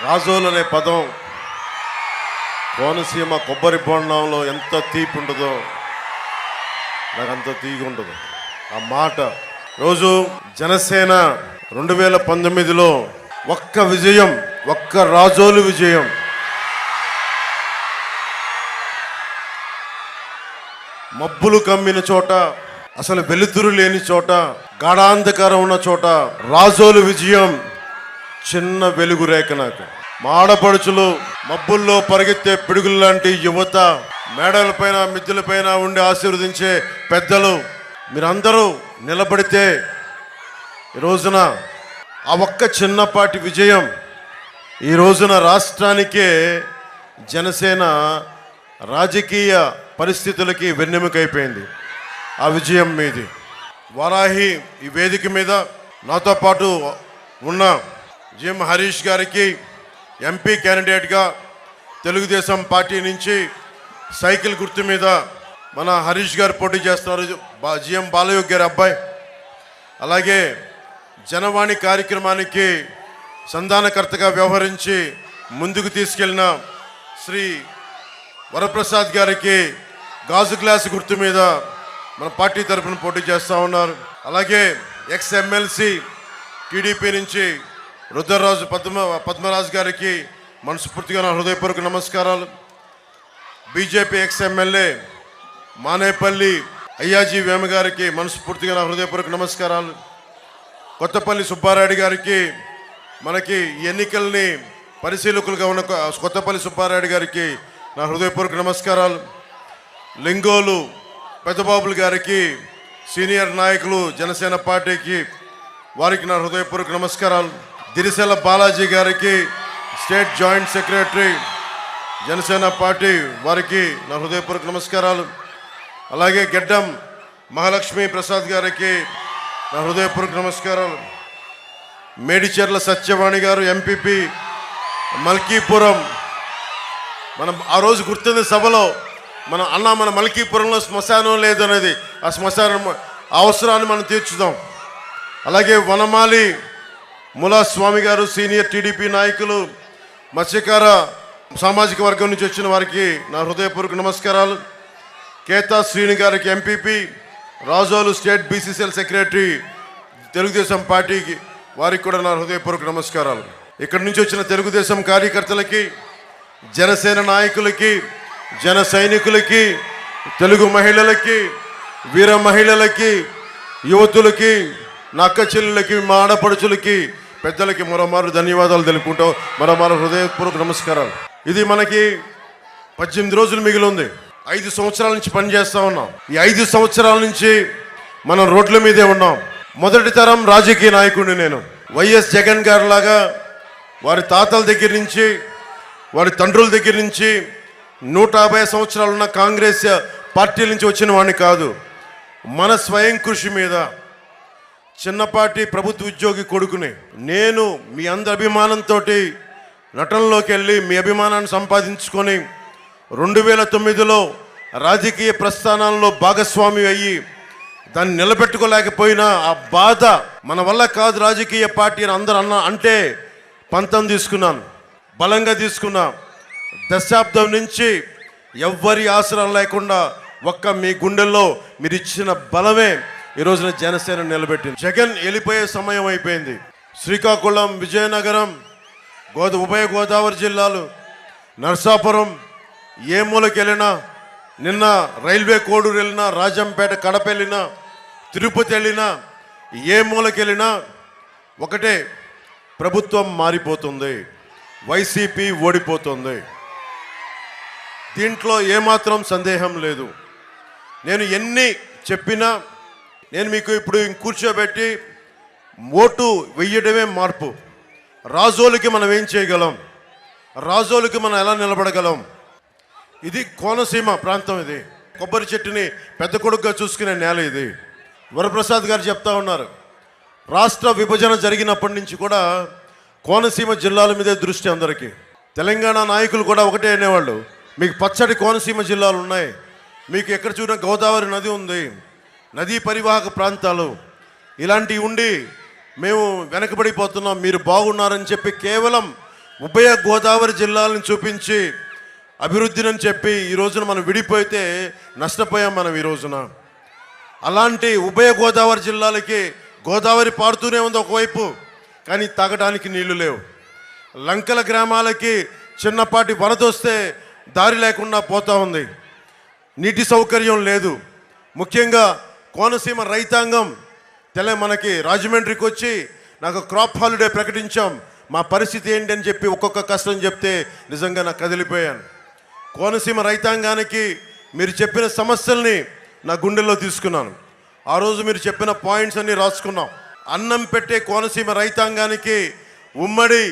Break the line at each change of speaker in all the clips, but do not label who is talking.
రాజోలు అనే పదం కోనసీమ కొబ్బరి బొండంలో ఎంత తీపి ఉంటుందో నాకు అంత తీగి ఉంటుంది ఆ మాట. రోజు జనసేన 2019లో ఒక్క విజయం, ఒక్క రాజోలు విజయం. మబ్బులు కమ్మిన చోట, అసలు వెలుతురు లేని చోట, గాఢాంధకారం ఉన్న చోట రాజోలు విజయం చిన్న వెలుగు రేఖ. నాకు మాడపడుచులు, మబ్బుల్లో పరిగెత్తే పిడుగులు లాంటి యువత, మేడలపైన మిద్దెలపైన ఉండి ఆశీర్వదించే పెద్దలు, మీరందరూ నిలబడితే ఈ రోజున ఆ ఒక్క చిన్నపాటి విజయం ఈ రోజున రాష్ట్రానికే, జనసేన రాజకీయ పరిస్థితులకి వెన్నెముకైపోయింది. ఆ విజయం మీది. వారాహి ఈ వేదిక మీద నాతో పాటు ఉన్న జిఎం హరీష్ గారికి ఎంపీ క్యాండిడేట్గా తెలుగుదేశం పార్టీ నుంచి సైకిల్ గుర్తు మీద మన హరీష్ గారు పోటీ చేస్తున్నారు, జిఎం బాలయోగ్ గారి అబ్బాయి. అలాగే జనవాణి కార్యక్రమానికి సంధానకర్తగా వ్యవహరించి ముందుకు తీసుకెళ్లిన శ్రీ వరప్రసాద్ గారికి గాజు గ్లాస్ గుర్తు మీద మన పార్టీ తరఫున పోటీ చేస్తూ ఉన్నారు. అలాగే ఎక్స్ ఎమ్మెల్సీ టీడీపీ నుంచి రుద్రరాజు పద్మరాజు గారికి మనస్ఫూర్తిగా నా హృదయపూర్వక నమస్కారాలు. BJP ex MLA Manepalli Ayyaji Vema గారికి మనస్ఫూర్తిగా నా హృదయపూర్వక నమస్కారాలు. కొత్తపల్లి సుబ్బారెడ్డి గారికి, మనకి ఎన్నికల్ని పరిశీలకులుగా ఉన్న కొత్తపల్లి సుబ్బారెడ్డి గారికి నా హృదయపూర్వక నమస్కారాలు. లింగోలు పెద్దబాబులు గారికి, సీనియర్ నాయకులు జనసేన పార్టీకి, వారికి నా హృదయపూర్వక నమస్కారాలు. దిరిసెల బాలాజీ గారికి, state joint secretary Janasena party, వారికి నా హృదయపూర్వక నమస్కారాలు. అలాగే గెడ్డం మహాలక్ష్మి ప్రసాద్ గారికి నా హృదయపూర్వక నమస్కారాలు. మేడిచెర్ల సత్యవాణి గారు ఎంపీపీ మల్కీపురం. మనం ఆ రోజు గుర్తుంది సభలో మన మల్కీపురంలో శ్మశానం లేదనేది, ఆ శ్మశానం అవసరాన్ని మనం తీర్చుదాం. అలాగే వనమాలి ములా స్వామి గారు సీనియర్ టీడీపీ నాయకులు, మత్స్యకార సామాజిక వర్గం నుంచి వచ్చిన వారికి నా హృదయపూర్వక నమస్కారాలు. కేతా శ్రీని గారికి MPP, Razole state BCCL secretary Telugu Desam పార్టీకి, వారికి కూడా నా హృదయపూర్వక నమస్కారాలు. ఇక్కడి నుంచి వచ్చిన తెలుగుదేశం కార్యకర్తలకి, జనసేన నాయకులకి, జన సైనికులకి, తెలుగు మహిళలకి, వీర మహిళలకి, యువతులకి, నా అక్క చెల్లెలకి, మా ఆడపడుచులకి, పెద్దలకి మరోమారు ధన్యవాదాలు తెలుపుకుంటాం. మరోమారు హృదయపూర్వక నమస్కారాలు. ఇది మనకి 18 రోజులు మిగిలి ఉంది. 5 సంవత్సరాల నుంచి పనిచేస్తూ ఉన్నాం. ఈ 5 సంవత్సరాల నుంచి మనం రోడ్ల మీదే ఉన్నాం. మొదటి తరం రాజకీయ నాయకుడిని నేను. వైఎస్ జగన్ గారు లాగా వారి తాతల దగ్గర నుంచి, వారి తండ్రుల దగ్గర నుంచి 150 సంవత్సరాలు ఉన్న కాంగ్రెస్ పార్టీల నుంచి వచ్చిన వాడిని కాదు. మన స్వయం కృషి మీద చిన్నపాటి ప్రభుత్వ ఉద్యోగి కొడుకుని నేను మీ అందరి అభిమానంతో నటనలోకి వెళ్ళి మీ అభిమానాన్ని సంపాదించుకొని 2009లో రాజకీయ ప్రస్థానాల్లో భాగస్వామి అయ్యి దాన్ని నిలబెట్టుకోలేకపోయినా ఆ బాధ, మన వల్ల కాదు రాజకీయ పార్టీ అని అందరూ అంటే పంతం తీసుకున్నాను, బలంగా తీసుకున్నా. దశాబ్దం నుంచి ఎవ్వరి ఆసరా లేకుండా ఒక్క మీ గుండెల్లో మీరు ఇచ్చిన బలమే ఈ రోజున జనసేన నిలబెట్టింది. జగన్ వెళ్ళిపోయే సమయం అయిపోయింది. శ్రీకాకుళం, విజయనగరం, ఉభయ గోదావరి జిల్లాలు, నర్సాపురం, ఏ మూలకి వెళ్ళినా, నిన్న రైల్వే కోడూరు వెళ్ళినా, రాజంపేట, కడప వెళ్ళినా, తిరుపతి వెళ్ళినా, ఏ మూలకి వెళ్ళినా ఒకటే, ప్రభుత్వం మారిపోతుంది, వైసీపీ ఓడిపోతుంది. దీంట్లో ఏమాత్రం సందేహం లేదు. నేను ఎన్ని చెప్పినా, నేను మీకు ఇప్పుడు కూర్చోబెట్టి ఓటు వెయ్యడమే మార్పు. రాజోలకి మనం ఏం చేయగలం, రాజోలకి మనం ఎలా నిలబడగలం? ఇది కోనసీమ ప్రాంతం. ఇది కొబ్బరి చెట్టుని పెద్ద కొడుకుగా చూసుకునే నేల ఇది. వరప్రసాద్ గారు చెప్తా ఉన్నారు, రాష్ట్ర విభజన జరిగినప్పటి నుంచి కూడా కోనసీమ జిల్లాల మీదే దృష్టి అందరికీ. తెలంగాణ నాయకులు కూడా ఒకటే అనేవాళ్ళు, మీకు పచ్చడి కోనసీమ జిల్లాలు ఉన్నాయి, మీకు ఎక్కడ చూసినా గోదావరి నది ఉంది, నదీ పరివాహక ప్రాంతాలు ఇలాంటివి ఉండి మేము వెనకబడిపోతున్నాం, మీరు బాగున్నారని చెప్పి కేవలం ఉభయ గోదావరి జిల్లాలను చూపించి అభివృద్ధిని చెప్పి ఈ రోజున మనం విడిపోతే నష్టపోయాం మనం ఈ రోజున. అలాంటి ఉభయ గోదావరి జిల్లాలకి గోదావరి పారుతూనే ఉంది ఒకవైపు, కానీ తాగడానికి నీళ్లు లేవు. లంకల గ్రామాలకి చిన్నపాటి వరద వస్తే దారి లేకుండా పోతూ ఉంది, నీటి సౌకర్యం లేదు. ముఖ్యంగా కోనసీమ రైతాంగం మనకి రాజమండ్రికి వచ్చి నాకు క్రాప్ హాలిడే ప్రకటించాం, మా పరిస్థితి ఏంటి అని చెప్పి ఒక్కొక్క కష్టం చెప్తే నిజంగా నాకు కదిలిపోయాను. కోనసీమ రైతాంగానికి మీరు చెప్పిన సమస్యల్ని నా గుండెల్లో తీసుకున్నాను. ఆ రోజు మీరు చెప్పిన పాయింట్స్ అన్ని రాసుకున్నాం. అన్నం పెట్టే కోనసీమ రైతాంగానికి ఉమ్మడి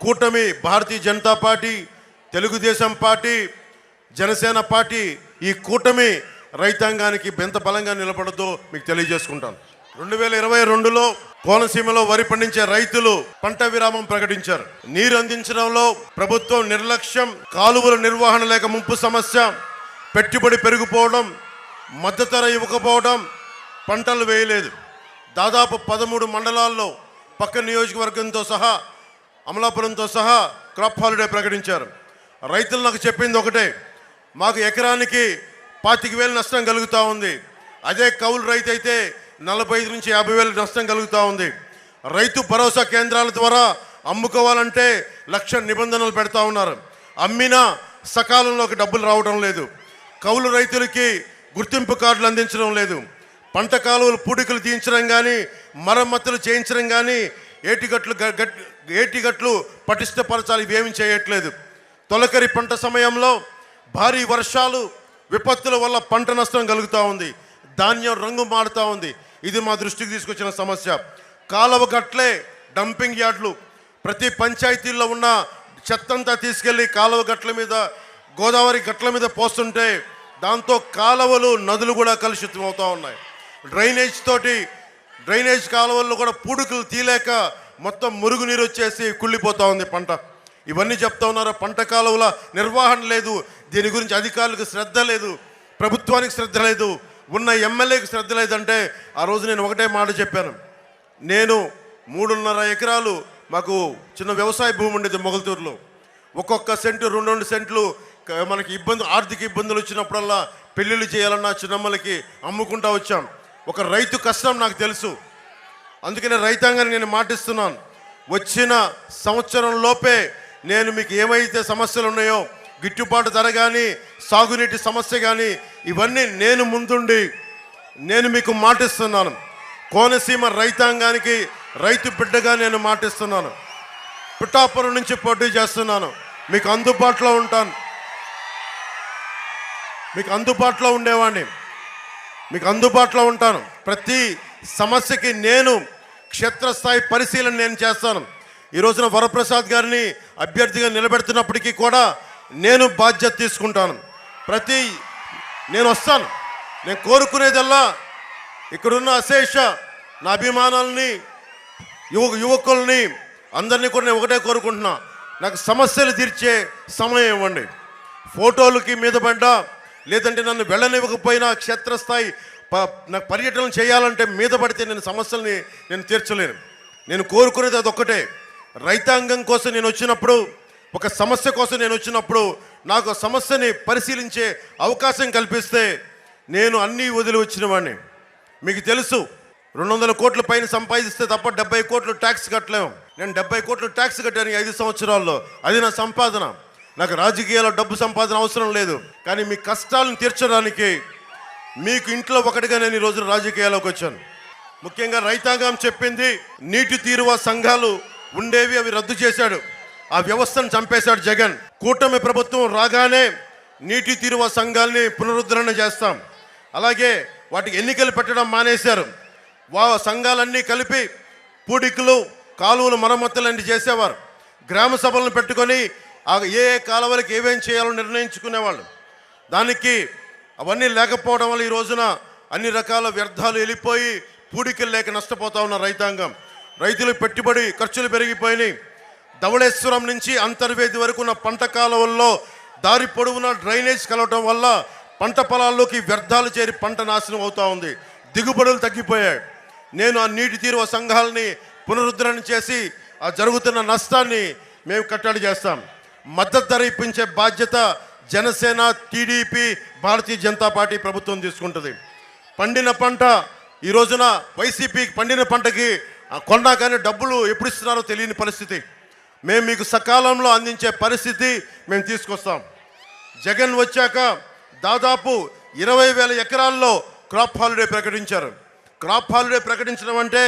కూటమి Bharatiya Janata party, Telugudesam party, Janasena party ఈ కూటమి రైతాంగానికి ఎంత బలంగా నిలబడదో మీకు తెలియజేసుకుంటాను. 2022లో కోనసీమలో వరి పండించే రైతులు పంట విరామం ప్రకటించారు. నీరు అందించడంలో ప్రభుత్వం నిర్లక్ష్యం, కాలువల నిర్వహణ లేక ముంపు సమస్య, పెట్టుబడి పెరిగిపోవడం, మద్దతు ధర ఇవ్వకపోవడం, పంటలు వేయలేదు. దాదాపు 13 మండలాల్లో పక్క నియోజకవర్గంతో సహా అమలాపురంతో సహా క్రాప్ హాలిడే ప్రకటించారు. రైతులు నాకు చెప్పింది ఒకటే, మాకు ఎకరానికి 25,000 నష్టం కలుగుతూ ఉంది. అదే కౌలు రైతు అయితే 45 నుంచి 50,000 నష్టం కలుగుతూ ఉంది. రైతు భరోసా కేంద్రాల ద్వారా అమ్ముకోవాలంటే 1,00,000 నిబంధనలు పెడతా ఉన్నారు. అమ్మినా సకాలంలోకి డబ్బులు రావడం లేదు. కౌలు రైతులకి గుర్తింపు కార్డులు అందించడం లేదు. పంట కాలువలు పూడికలు తీయించడం కానీ, మరమ్మతులు చేయించడం కానీ, ఏటిగట్లు పటిష్టపరచాలి, ఇవేమీ చేయట్లేదు. తొలకరి పంట సమయంలో భారీ వర్షాలు, విపత్తుల వల్ల పంట నష్టం కలుగుతూ ఉంది. ధాన్యం రంగు మారుతూ ఉంది. ఇది మా దృష్టికి తీసుకొచ్చిన సమస్య. కాలువ గట్లే డంపింగ్ యార్డ్లు, ప్రతి పంచాయతీల్లో ఉన్న చెత్తంతా తీసుకెళ్ళి కాలువ గట్ల మీద, గోదావరి గట్ల మీద పోస్తుంటే దాంతో కాలువలు, నదులు కూడా కలుషితం అవుతూ ఉన్నాయి. డ్రైనేజ్ కాలువల్లో కూడా పూడుకులు తీలేక మొత్తం మురుగునీరు వచ్చేసి కుళ్ళిపోతూ ఉంది పంట. ఇవన్నీ చెప్తా ఉన్నారు. పంట కాలువల నిర్వహణ లేదు, దీని గురించి అధికారులకు శ్రద్ధ లేదు, ప్రభుత్వానికి శ్రద్ధ లేదు, ఉన్న ఎమ్మెల్యేకి శ్రద్ధ లేదంటే ఆ రోజు నేను ఒకటే మాట చెప్పాను. నేను 3.5 ఎకరాలు మాకు చిన్న వ్యవసాయ భూమి ఉండేది మొగల్తూరులో. ఒక్కొక్క సెంటు 2 సెంట్లు మనకి ఆర్థిక ఇబ్బందులు వచ్చినప్పుడల్లా పెళ్ళిళ్ళు చేయాలన్నా చిన్నమ్మలకి అమ్ముకుంటా వచ్చాం. ఒక రైతు కష్టం నాకు తెలుసు. అందుకనే రైతాంగాన్ని నేను మాటిస్తున్నాను, వచ్చిన సంవత్సరం లోపే నేను మీకు ఏమైతే సమస్యలు ఉన్నాయో, గిట్టుబాటు ధర కానీ, సాగునీటి సమస్య కానీ, ఇవన్నీ నేను ముందుండి నేను మీకు మాటిస్తున్నాను. కోనసీమ రైతాంగానికి రైతు బిడ్డగా నేను మాటిస్తున్నాను. పిఠాపురం నుంచి పోటీ చేస్తున్నాను. మీకు అందుబాటులో ఉంటాను, మీకు అందుబాటులో ఉండేవాడిని, మీకు అందుబాటులో ఉంటాను. ప్రతి సమస్యకి నేను క్షేత్రస్థాయి పరిశీలన నేను చేస్తాను. ఈ రోజున వరప్రసాద్ గారిని అభ్యర్థిగా నిలబెడుతున్నప్పటికీ కూడా నేను బాధ్యత తీసుకుంటాను. నేను వస్తాను. నేను కోరుకునేదల్లా ఇక్కడున్న అశేష నా అభిమానాలని, యువకుల్ని అందరినీ కూడా నేను ఒకటే కోరుకుంటున్నా, నాకు సమస్యలు తీర్చే సమయం ఇవ్వండి. ఫోటోలకి మీద పడ్డా, లేదంటే నన్ను వెళ్ళనివ్వకపోయినా క్షేత్రస్థాయి నాకు పర్యటన చేయాలంటే మీద పడితే నేను సమస్యల్ని నేను తీర్చలేను. నేను కోరుకునేది అదొక్కటే. రైతాంగం కోసం నేను వచ్చినప్పుడు, ఒక సమస్య కోసం నేను వచ్చినప్పుడు నాకు సమస్యని పరిశీలించే అవకాశం కల్పిస్తే నేను అన్నీ వదిలి వచ్చిన వాడిని. మీకు తెలుసు, 200 కోట్ల పైన సంపాదిస్తే తప్ప 70 కోట్లు ట్యాక్స్ కట్టలేము. నేను 70 కోట్లు ట్యాక్స్ కట్టాను 5 సంవత్సరాల్లో. అది నా సంపాదన. నాకు రాజకీయాల్లో డబ్బు సంపాదన అవసరం లేదు. కానీ మీ కష్టాలను తీర్చడానికి మీకు ఇంట్లో ఒకటిగా నేను ఈరోజు రాజకీయాల్లోకి వచ్చాను. ముఖ్యంగా రైతాంగం చెప్పింది, నీటి తీరువ సంఘాలు ఉండేవి, అవి రద్దు చేశాడు. ఆ వ్యవస్థను చంపేశాడు జగన్. కూటమి ప్రభుత్వం రాగానే నీటి తీరువ సంఘాలని పునరుద్ధరణ చేస్తాం. అలాగే వాటికి ఎన్నికలు పెట్టడం మానేశారు. సంఘాలన్నీ కలిపి పూడికలు, కాలువలు, మరమ్మతులన్నీ చేసేవారు. గ్రామ సభలను పెట్టుకొని ఏ కాలువలకి ఏమేం చేయాలో నిర్ణయించుకునేవాళ్ళు. దానికి అవన్నీ లేకపోవడం వల్ల ఈ రోజున అన్ని రకాల వ్యర్థాలు వెళ్ళిపోయి పూడికలు లేక నష్టపోతా ఉన్న రైతాంగం. రైతులు పెట్టుబడి ఖర్చులు పెరిగిపోయినాయి. ధవళేశ్వరం నుంచి అంతర్వేది వరకు ఉన్న పంట కాలువల్లో దారి పొడవున డ్రైనేజ్ కలవటం వల్ల పంట పొలాల్లోకి వ్యర్థాలు చేరి పంట నాశనం అవుతూ ఉంది. దిగుబడులు తగ్గిపోయాయి. నేను ఆ నీటి తీరువ సంఘాలని పునరుద్ధరణ చేసి ఆ జరుగుతున్న నష్టాన్ని మేము కట్టడి చేస్తాం. మద్దతు ధర ఇప్పించే బాధ్యత జనసేన, టీడీపీ, భారతీయ జనతా పార్టీ ప్రభుత్వం తీసుకుంటుంది. పండిన పంట ఈ రోజున వైసీపీకి పండిన పంటకి కొన్నా కానీ డబ్బులు ఎప్పుడు ఇస్తున్నారో తెలియని పరిస్థితి. మేము మీకు సకాలంలో అందించే పరిస్థితి మేము తీసుకొస్తాం. జగన్ వచ్చాక దాదాపు 20,000 ఎకరాల్లో క్రాప్ హాలిడే ప్రకటించారు. క్రాప్ హాలిడే ప్రకటించడం అంటే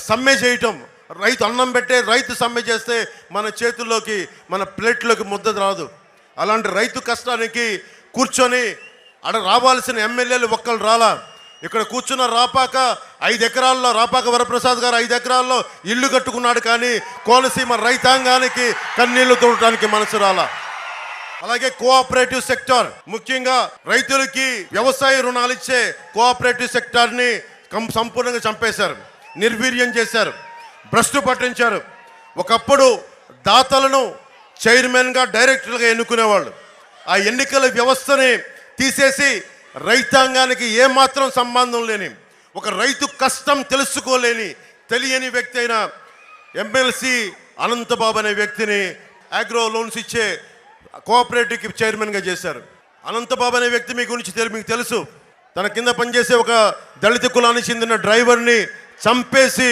సమ్మె చేయటం. రైతు అన్నం పెట్టే రైతు సమ్మె చేస్తే మన చేతుల్లోకి, మన ప్లేట్లోకి ముద్ద రాదు. అలాంటి రైతు కష్టానికి కూర్చొని అక్కడ రావాల్సిన ఎమ్మెల్యేలు ఒక్కరు రాలా. ఇక్కడ కూర్చున్న రాపాక 5 ఎకరాల్లో, రాపాక వరప్రసాద్ గారు 5 ఎకరాల్లో ఇల్లు కట్టుకున్నాడు, కానీ కోనసీమ రైతాంగానికి కన్నీళ్లు తోడటానికి మనసు రాలా. అలాగే కోఆపరేటివ్ సెక్టార్, ముఖ్యంగా రైతులకి వ్యవసాయ రుణాలు ఇచ్చే కోఆపరేటివ్ సెక్టార్ని సంపూర్ణంగా చంపేశారు, నిర్వీర్యం చేశారు, భ్రష్టు పట్టించారు. ఒకప్పుడు దాతలను చైర్మన్గా, డైరెక్టర్గా ఎన్నుకునేవాళ్ళు. ఆ ఎన్నికల వ్యవస్థని తీసేసి రైతాంగానికి ఏమాత్రం సంబంధం లేని, ఒక రైతు కష్టం తెలుసుకోలేని, తెలియని వ్యక్తి అయిన ఎమ్మెల్సీ అనంతబాబు అనే వ్యక్తిని అగ్రో లోన్స్ ఇచ్చే కోఆపరేటివ్కి చైర్మన్గా చేశారు. అనంతబాబు అనే వ్యక్తి మీ గురించి మీకు తెలుసు. తన కింద పనిచేసే ఒక దళిత కులానికి చెందిన డ్రైవర్ని చంపేసి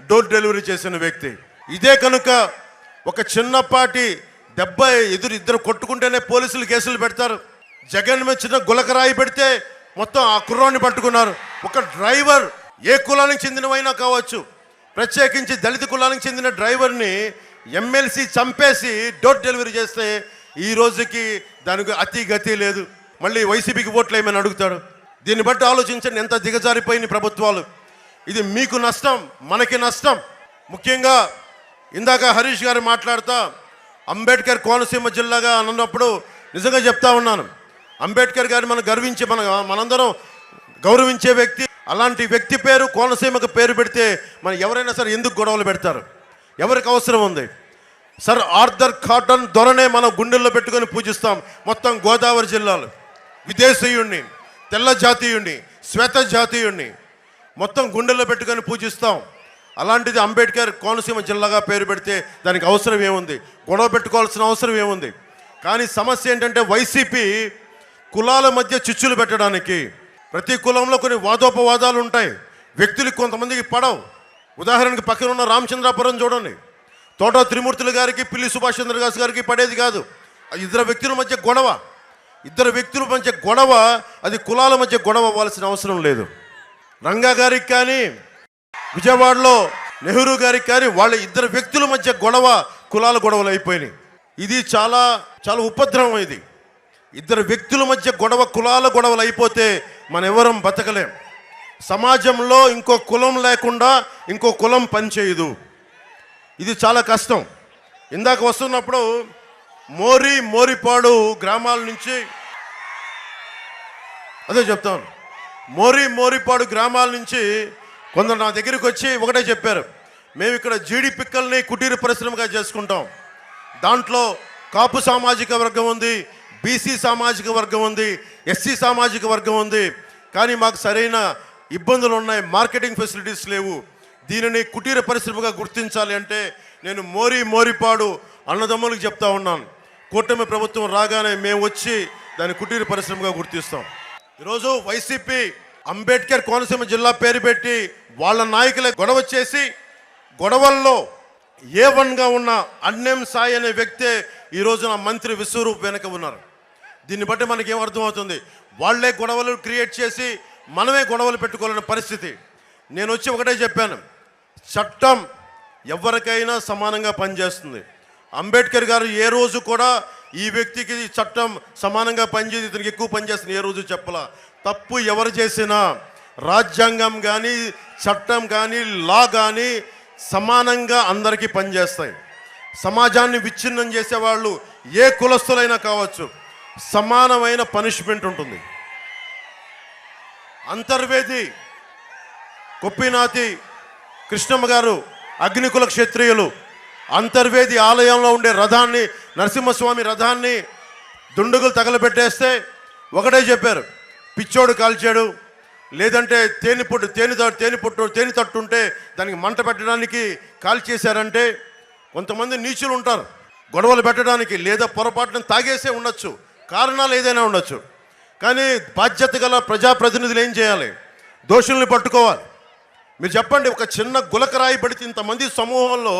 డోర్ డెలివరీ చేసిన వ్యక్తి. ఇదే కనుక ఒక చిన్నపాటి దెబ్బ ఇద్దరు కొట్టుకుంటేనే పోలీసులు కేసులు పెడతారు. జగన్ మీద చిన్న గులకరాయి పెడితే మొత్తం ఆ కుర్రాన్ని పట్టుకున్నారు. ఒక డ్రైవర్ ఏ కులానికి చెందినవైనా కావచ్చు, ప్రత్యేకించి దళిత కులానికి చెందిన డ్రైవర్ని ఎమ్మెల్సీ చంపేసి డోర్ డెలివరీ చేస్తే ఈ రోజుకి దానికి అతి గతి లేదు. మళ్ళీ వైసీపీకి ఓట్లు ఏమని అడుగుతాడు. దీన్ని బట్టి ఆలోచించండి ఎంత దిగజారిపోయిన ప్రభుత్వాలు. ఇది మీకు నష్టం, మనకి నష్టం. ముఖ్యంగా ఇందాక హరీష్ గారు మాట్లాడుతా అంబేద్కర్ కోనసీమ జిల్లాగా అన్నప్పుడు నిజంగా చెప్తా ఉన్నాను. అంబేద్కర్ గారిని మనం గర్వించే, మనందరం గౌరవించే వ్యక్తి. అలాంటి వ్యక్తి పేరు కోనసీమకు పేరు పెడితే మనం ఎవరైనా సరే ఎందుకు గొడవలు పెడతారు? ఎవరికి అవసరం ఉంది? సర్ ఆర్థర్ కాటన్ దొరనే మనం గుండెల్లో పెట్టుకొని పూజిస్తాం. మొత్తం గోదావరి జిల్లాలు విదేశీయుణ్ణి, తెల్ల జాతీయుణ్ణి, శ్వేత జాతీయుణ్ణి మొత్తం గుండెల్లో పెట్టుకొని పూజిస్తాం. అలాంటిది అంబేద్కర్ కోనసీమ జిల్లాగా పేరు పెడితే దానికి అవసరం ఏముంది? గొడవ పెట్టుకోవాల్సిన అవసరం ఏముంది? కానీ సమస్య ఏంటంటే వైసీపీ కులాల మధ్య చిచ్చులు పెట్టడానికి, ప్రతి కులంలో కొన్ని వాదోపవాదాలు ఉంటాయి. వ్యక్తులకు కొంతమందికి పడవు. ఉదాహరణకి పక్కన ఉన్న రామచంద్రాపురం చూడండి, తోట త్రిమూర్తులు గారికి, పిల్లి సుభాష్ చంద్రదాస్ గారికి పడేది కాదు. ఇద్దరు వ్యక్తుల మధ్య గొడవ, అది కులాల మధ్య గొడవ అవ్వాల్సిన అవసరం లేదు. రంగా గారికి కానీ, విజయవాడలో నెహ్రూ గారికి కానీ వాళ్ళ ఇద్దరు వ్యక్తుల మధ్య గొడవ కులాల గొడవలు అయిపోయినాయి. ఇది చాలా చాలా ఉపద్రవం. ఇది ఇద్దరు వ్యక్తుల మధ్య గొడవ, కులాల గొడవలు అయిపోతే మనం ఎవరం బతకలేం. సమాజంలో ఇంకో కులం లేకుండా ఇంకో కులం పనిచేయదు. ఇది చాలా కష్టం. ఇందాక వస్తున్నప్పుడు మోరిపాడు గ్రామాల నుంచి అదే చెప్తాను. మోరిపాడు గ్రామాల నుంచి కొందరు నా దగ్గరికి వచ్చి ఒకటే చెప్పారు, మేము ఇక్కడ జీడి పిక్కల్ని కుటీర పరిశ్రమగా చేసుకుంటాం. దాంట్లో కాపు సామాజిక వర్గం ఉంది, బీసీ సామాజిక వర్గం ఉంది, ఎస్సీ సామాజిక వర్గం ఉంది. కానీ మాకు సరైన ఇబ్బందులు ఉన్నాయి, మార్కెటింగ్ ఫెసిలిటీస్ లేవు. దీనిని కుటీర పరిశ్రమగా గుర్తించాలి అంటే నేను మోరిపాడు అన్నదమ్ములకు చెప్తా ఉన్నాను. కూటమి ప్రభుత్వం రాగానే మేము వచ్చి దాన్ని కుటీర పరిశ్రమగా గుర్తిస్తాం. ఈరోజు వైసీపీ అంబేద్కర్ కోనసీమ జిల్లా పేరు పెట్టి వాళ్ళ నాయకులే గొడవ చేసి, గొడవల్లో A1గా ఉన్న అన్నేం సాయి అనే వ్యక్తే ఈ రోజున మంత్రి విశ్వరూప్ వెనక ఉన్నారు. దీన్ని బట్టి మనకేం అర్థమవుతుంది? వాళ్లే గొడవలు క్రియేట్ చేసి మనమే గొడవలు పెట్టుకోవాలనే పరిస్థితి. నేను వచ్చి ఒకటే చెప్పాను, చట్టం ఎవరికైనా సమానంగా పనిచేస్తుంది. అంబేద్కర్ గారు ఏ రోజు కూడా ఈ వ్యక్తికి చట్టం సమానంగా పనిచేసి ఇతనికి ఎక్కువ పనిచేస్తుంది ఏ రోజు చెప్పలా. తప్పు ఎవరు చేసినా రాజ్యాంగం కానీ, చట్టం కానీ, లా కానీ సమానంగా అందరికీ పనిచేస్తాయి. సమాజాన్ని విచ్ఛిన్నం చేసేవాళ్ళు ఏ కులస్తులైనా కావచ్చు, సమానమైన పనిష్మెంట్ ఉంటుంది. అంతర్వేది కొప్పినాతి కృష్ణమ్మ గారు అగ్నికుల క్షత్రియులు అంతర్వేది ఆలయంలో ఉండే రథాన్ని, నరసింహస్వామి రథాన్ని దుండుగులు తగలబెట్టేస్తే ఒకటే చెప్పారు, పిచ్చోడు కాల్చాడు, లేదంటే తేనె తట్టుంటే దానికి మంట పెట్టడానికి కాల్చేశారంటే కొంతమంది నీచులు ఉంటారు. గొడవలు పెట్టడానికి, లేదా పొరపాటున తాగేసే ఉండొచ్చు, కారణాలు ఏదైనా ఉండొచ్చు. కానీ బాధ్యత గల ప్రజాప్రతినిధులు ఏం చేయాలి? దోషుల్ని పట్టుకోవాలి. మీరు చెప్పండి, ఒక చిన్న గులకరాయి పడితే ఇంతమంది సమూహంలో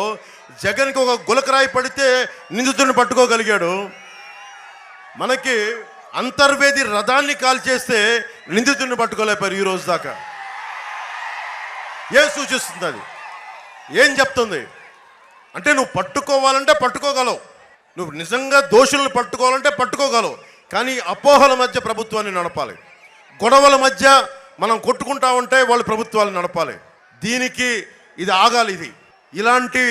జగన్కి ఒక గులకరాయి పడితే నిందితుడిని పట్టుకోగలిగాడు. మనకి అంతర్వేది రథాన్ని కాల్చేస్తే నిందితుడిని పట్టుకోలేపారు ఈ రోజు దాకా. ఏం సూచిస్తుంది అది? ఏం చెప్తుంది అంటే, నువ్వు పట్టుకోవాలంటే పట్టుకోగలవు, నువ్వు నిజంగా దోషులను పట్టుకోవాలంటే పట్టుకోగలవు. కానీ అపోహల మధ్య ప్రభుత్వాన్ని నడపాలి, గొడవల మధ్య మనం కొట్టుకుంటా ఉంటే వాళ్ళు ప్రభుత్వాలు నడపాలి. దీనికి ఇది ఆగాలి. ఇలాంటి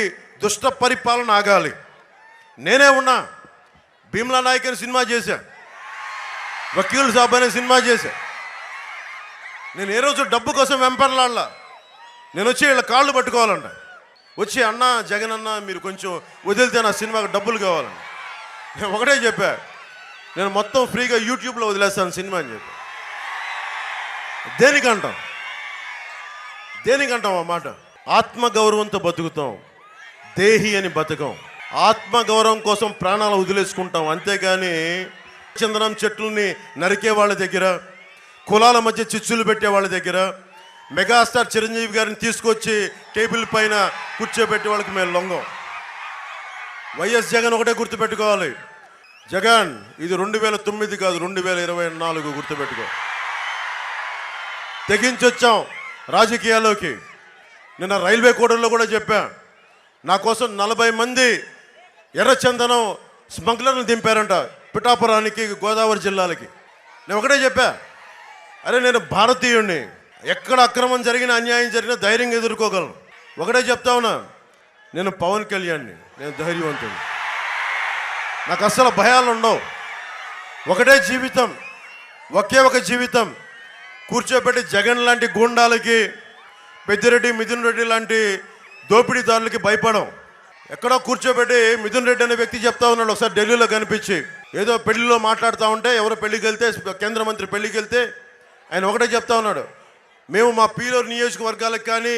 దుష్ట పరిపాలన ఆగాలి. నేనే ఉన్నా, భీమ్లా నాయక్ అని సినిమా చేశా, వకీల్ సాబ్ అనే సినిమా చేశా. నేను ఏ రోజు డబ్బు కోసం వెంపర్లాడలా. నేను వచ్చి వీళ్ళ కాళ్ళు పట్టుకోవాలంట, వచ్చి అన్న జగన్ అన్న మీరు కొంచెం వదిలితే నా సినిమాకి డబ్బులు కావాలని. నేను ఒకటే చెప్పా, నేను మొత్తం ఫ్రీగా యూట్యూబ్లో వదిలేస్తాను సినిమా అని చెప్పి. దేనికంటాం ఆ మాట? ఆత్మగౌరవంతో బతుకుతాం, దేహి అని బతకం. ఆత్మగౌరవం కోసం ప్రాణాలు వదిలేసుకుంటాం, అంతేగాని చందనం చెట్లని నరికే వాళ్ళ దగ్గర, కులాల మధ్య చిచ్చులు పెట్టే వాళ్ళ దగ్గర, మెగాస్టార్ చిరంజీవి గారిని తీసుకొచ్చి టేబుల్ పైన కూర్చోబెట్టే వాళ్ళకి మేము లొంగం. వైఎస్ జగన్ ఒకటే గుర్తుపెట్టుకోవాలి, జగన్ ఇది 2009 కాదు 2024 గుర్తుపెట్టుకో. తెగించొచ్చాం రాజకీయాల్లోకి. నిన్న రైల్వే కోడల్లో కూడా చెప్పా, నా కోసం 40 మంది ఎర్రచందనం స్మగ్లర్లు దింపారంట పిఠాపురానికి, గోదావరి జిల్లాలకి. నేను ఒకటే చెప్పా, అరే నేను భారతీయుడిని, ఎక్కడ అక్రమం జరిగినా అన్యాయం జరిగినా ధైర్యంగా ఎదుర్కోగలను. ఒకటే చెప్తా ఉన్నా, నేను పవన్ కళ్యాణ్ని, నేను ధైర్యవంతుని, నాకు అస్సలు భయాలు ఉండవు. ఒకటే జీవితం, ఒకే ఒక జీవితం. కూర్చోబెట్టి జగన్ లాంటి గూండాలకి, పెద్దిరెడ్డి మిథున్ రెడ్డి లాంటి దోపిడీదారులకి భయపడం. ఎక్కడో కూర్చోబెట్టి మిథున్ రెడ్డి అనే వ్యక్తి చెప్తా ఉన్నాడు, ఒకసారి ఢిల్లీలో కనిపించి ఏదో పెళ్లిలో మాట్లాడుతూ ఉంటే, ఎవరో పెళ్లికి వెళ్తే, కేంద్ర మంత్రి పెళ్లికి వెళ్తే ఆయన ఒకటే చెప్తా ఉన్నాడు, మేము మా పీలూరు నియోజకవర్గాలకు కానీ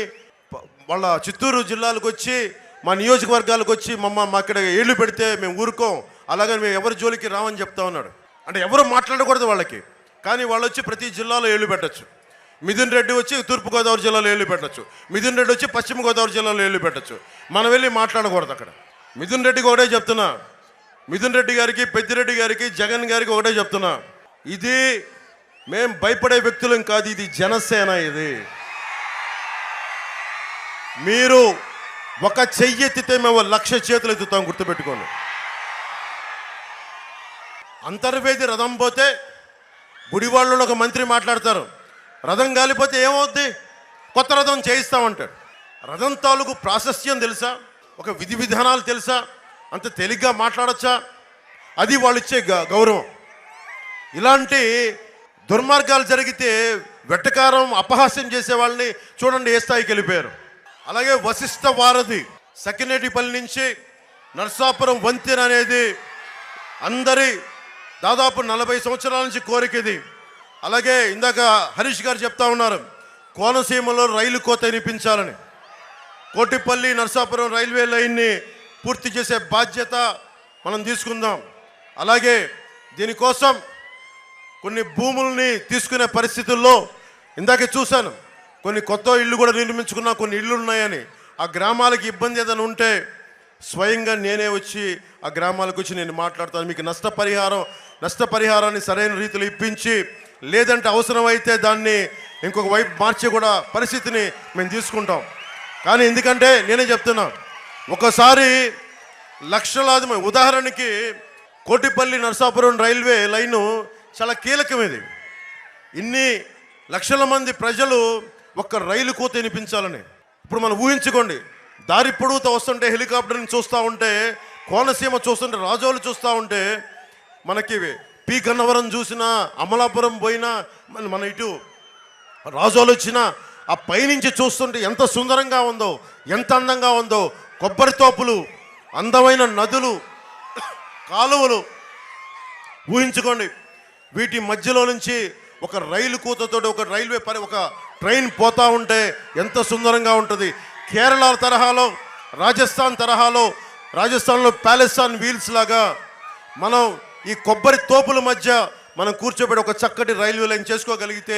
వాళ్ళ చిత్తూరు జిల్లాలకు వచ్చి మా నియోజకవర్గాలకు వచ్చి మా అక్కడ ఏళ్ళు పెడితే మేము ఊరుకోం, అలాగని మేము ఎవరి జోలికి రామని చెప్తా ఉన్నాడు. అంటే ఎవరు మాట్లాడకూడదు వాళ్ళకి, కానీ వాళ్ళు వచ్చి ప్రతి జిల్లాలో ఏళ్ళు పెట్టచ్చు. మిథున్ రెడ్డి వచ్చి తూర్పుగోదావరి జిల్లాలో ఏళ్ళు పెట్టచ్చు, మిథున్ రెడ్డి వచ్చి పశ్చిమ గోదావరి జిల్లాలో ఏళ్ళు పెట్టచ్చు. మనం వెళ్ళి మాట్లాడకూడదు అక్కడ. మిథున్ రెడ్డికి ఒకటే చెప్తున్నా, మిథున్ రెడ్డి గారికి, పెద్దిరెడ్డి గారికి, జగన్ గారికి ఒకటే చెప్తున్నా, ఇది మేం భయపడే వ్యక్తులం కాదు, ఇది జనసేన. ఇది మీరు ఒక చెయ్యి ఎత్తితే మేము 1,00,000 చేతులు ఎత్తుతాం, గుర్తుపెట్టుకోండి. అంతర్వేది రథం పోతే గుడివాళ్ళలో ఒక మంత్రి మాట్లాడతారు, రథం గాలిపోతే ఏమవుద్ది, కొత్త రథం చేయిస్తామంటాడు. రథం తాలూకు ప్రాశస్త్యం తెలుసా, ఒక విధి విధానాలు తెలుసా, అంత తేలిగ్గా మాట్లాడచ్చా? అది వాళ్ళు ఇచ్చే గౌరవం. ఇలాంటి దుర్మార్గాలు జరిగితే వెట్టకారం అపహాస్యం చేసే వాళ్ళని చూడండి ఏ స్థాయికి వెళ్ళిపోయారు. అలాగే వశిష్ఠ వారధి సకినేటిపల్లి నుంచి నర్సాపురం వంతెన అనేది అందరి దాదాపు 40 సంవత్సరాల నుంచి కోరిక ఇది. అలాగే ఇందాక హరీష్ గారు చెప్తా ఉన్నారు, కోనసీమలో రైలు కోత వినిపించాలని. కోటిపల్లి నర్సాపురం రైల్వే లైన్ని పూర్తి చేసే బాధ్యత మనం తీసుకుందాం. అలాగే దీనికోసం కొన్ని భూముల్ని తీసుకునే పరిస్థితుల్లో ఇందాకే చూశాను, కొన్ని కొత్త ఇళ్ళు కూడా నిర్మించుకున్నా, కొన్ని ఇళ్ళు ఉన్నాయని. ఆ గ్రామాలకు ఇబ్బంది ఏదైనా ఉంటే స్వయంగా నేనే వచ్చి ఆ గ్రామాలకు వచ్చి నేను మాట్లాడతాను. మీకు నష్టపరిహారాన్ని సరైన రీతిలో ఇప్పించి, లేదంటే అవసరమైతే దాన్ని ఇంకొక వైపు మార్చే కూడా పరిస్థితిని మేము తీసుకుంటాం. కానీ ఎందుకంటే నేనే చెప్తున్నా, ఒకసారి లక్షలాది, ఉదాహరణకి కోటిపల్లి నర్సాపురం రైల్వే లైను చాలా కీలకం. ఇది ఇన్ని లక్షల మంది ప్రజలు ఒక్క రైలు కోత వినిపించాలని. ఇప్పుడు మనం ఊహించుకోండి, దారి పొడుగుతూ వస్తుంటే హెలికాప్టర్ని చూస్తూ ఉంటే, కోనసీమ చూస్తుంటే, రాజోలు చూస్తూ ఉంటే, మనకి పి గన్నవరం చూసినా, అమలాపురం పోయినా, మన ఇటు రాజోలు వచ్చినా, ఆ పైనుంచి చూస్తుంటే ఎంత సుందరంగా ఉందో, ఎంత అందంగా ఉందో. కొబ్బరి తోపులు, అందమైన నదులు, కాలువలు ఊహించుకోండి. వీటి మధ్యలో నుంచి ఒక రైలు కూతతో ఒక ట్రైన్ పోతా ఉంటే ఎంత సుందరంగా ఉంటుంది. కేరళ తరహాలో, రాజస్థాన్ తరహాలో రాజస్థాన్లో ప్యాలెస్టాన్ వీల్స్ లాగా మనం ఈ కొబ్బరి తోపుల మధ్య మనం కూర్చోబెట్టి ఒక చక్కటి రైల్వే లైన్ చేసుకోగలిగితే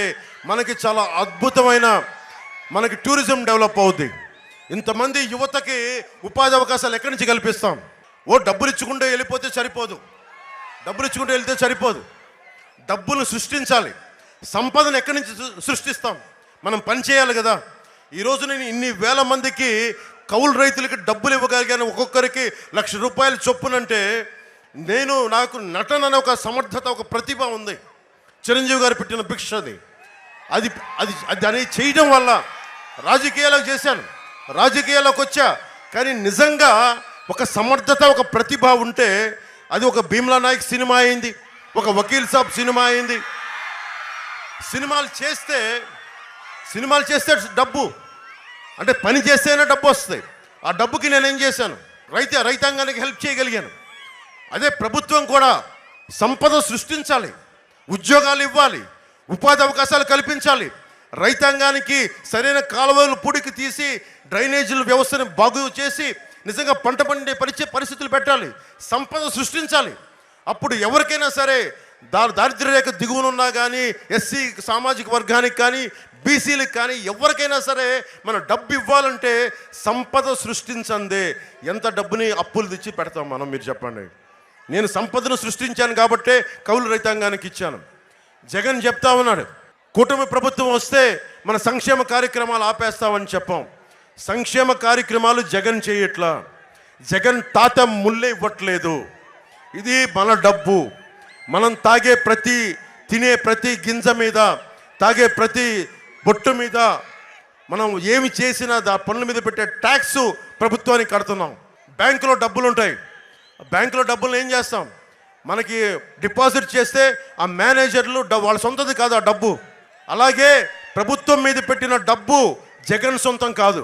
మనకి చాలా అద్భుతమైన మనకి టూరిజం డెవలప్ అవుద్ది. ఇంతమంది యువతకి ఉపాధి అవకాశాలు ఎక్కడి నుంచి కల్పిస్తాం? డబ్బులు ఇచ్చుకుంటే వెళ్ళిపోతే సరిపోదు, డబ్బులు ఇచ్చుకుంటే వెళ్తే సరిపోదు. డబ్బులు సృష్టించాలి. సంపదను ఎక్కడి నుంచి సృష్టిస్తాం? మనం పని చేయాలి కదా. ఈరోజు నేను ఇన్ని వేల మందికి కౌలు రైతులకి డబ్బులు ఇవ్వగలిగాను, ఒక్కొక్కరికి ₹1,00,000 చొప్పునంటే నాకు నటన అనే ఒక సమర్థత, ఒక ప్రతిభ ఉంది. చిరంజీవి గారు పెట్టిన భిక్ష అది అది అది అనేది చేయడం వల్ల రాజకీయాలకు చేశాను, రాజకీయాలకు వచ్చా. కానీ నిజంగా ఒక సమర్థత, ఒక ప్రతిభ ఉంటే అది ఒక భీమ్లా నాయక్ సినిమా అయింది, ఒక వకీల్ సాబ్ సినిమా అయింది. సినిమాలు చేస్తే డబ్బు అంటే పని చేస్తేనే డబ్బు వస్తుంది. ఆ డబ్బుకి నేనేం చేశాను? రైతాంగానికి హెల్ప్ చేయగలిగాను. అదే ప్రభుత్వం కూడా సంపద సృష్టించాలి, ఉద్యోగాలు ఇవ్వాలి, ఉపాధి అవకాశాలు కల్పించాలి. రైతాంగానికి సరైన కాలువలు పూడికి తీసి డ్రైనేజీల వ్యవస్థను బాగు చేసి నిజంగా పంట పండే పరిస్థితులు పెట్టాలి, సంపద సృష్టించాలి. అప్పుడు ఎవరికైనా సరే దారిద్ర్య రేఖ దిగువనున్నా కానీ, ఎస్సీ సామాజిక వర్గానికి కానీ, బీసీలకు కానీ ఎవరికైనా సరే మన డబ్బు ఇవ్వాలంటే సంపద సృష్టించందే ఎంత డబ్బుని అప్పులు తెచ్చి పెడతాం మనం? మీరు చెప్పండి. నేను సంపదను సృష్టించాను కాబట్టే కౌలు రైతాంగానికి ఇచ్చాను. జగన్ చెప్తా ఉన్నాడు, కూటమి ప్రభుత్వం వస్తే మన సంక్షేమ కార్యక్రమాలు ఆపేస్తామని చెప్పాం. సంక్షేమ కార్యక్రమాలు జగన్ చేయట్లా. జగన్ తాత ముల్లే ఇవ్వట్లేదు. ఇది మన డబ్బు. మనం తినే ప్రతి గింజ మీద, తాగే ప్రతి బొట్టు మీద, మనం ఏమి చేసినా పన్నుల మీద పెట్టే ట్యాక్స్ ప్రభుత్వానికి కడుతున్నాం. బ్యాంకులో డబ్బులు ఉంటాయి. బ్యాంకులో డబ్బులు ఏం చేస్తాం? మనకి డిపాజిట్ చేస్తే ఆ మేనేజర్లు వాళ్ళ సొంతది కాదు ఆ డబ్బు. అలాగే ప్రభుత్వం మీద పెట్టిన డబ్బు జగన్ సొంతం కాదు,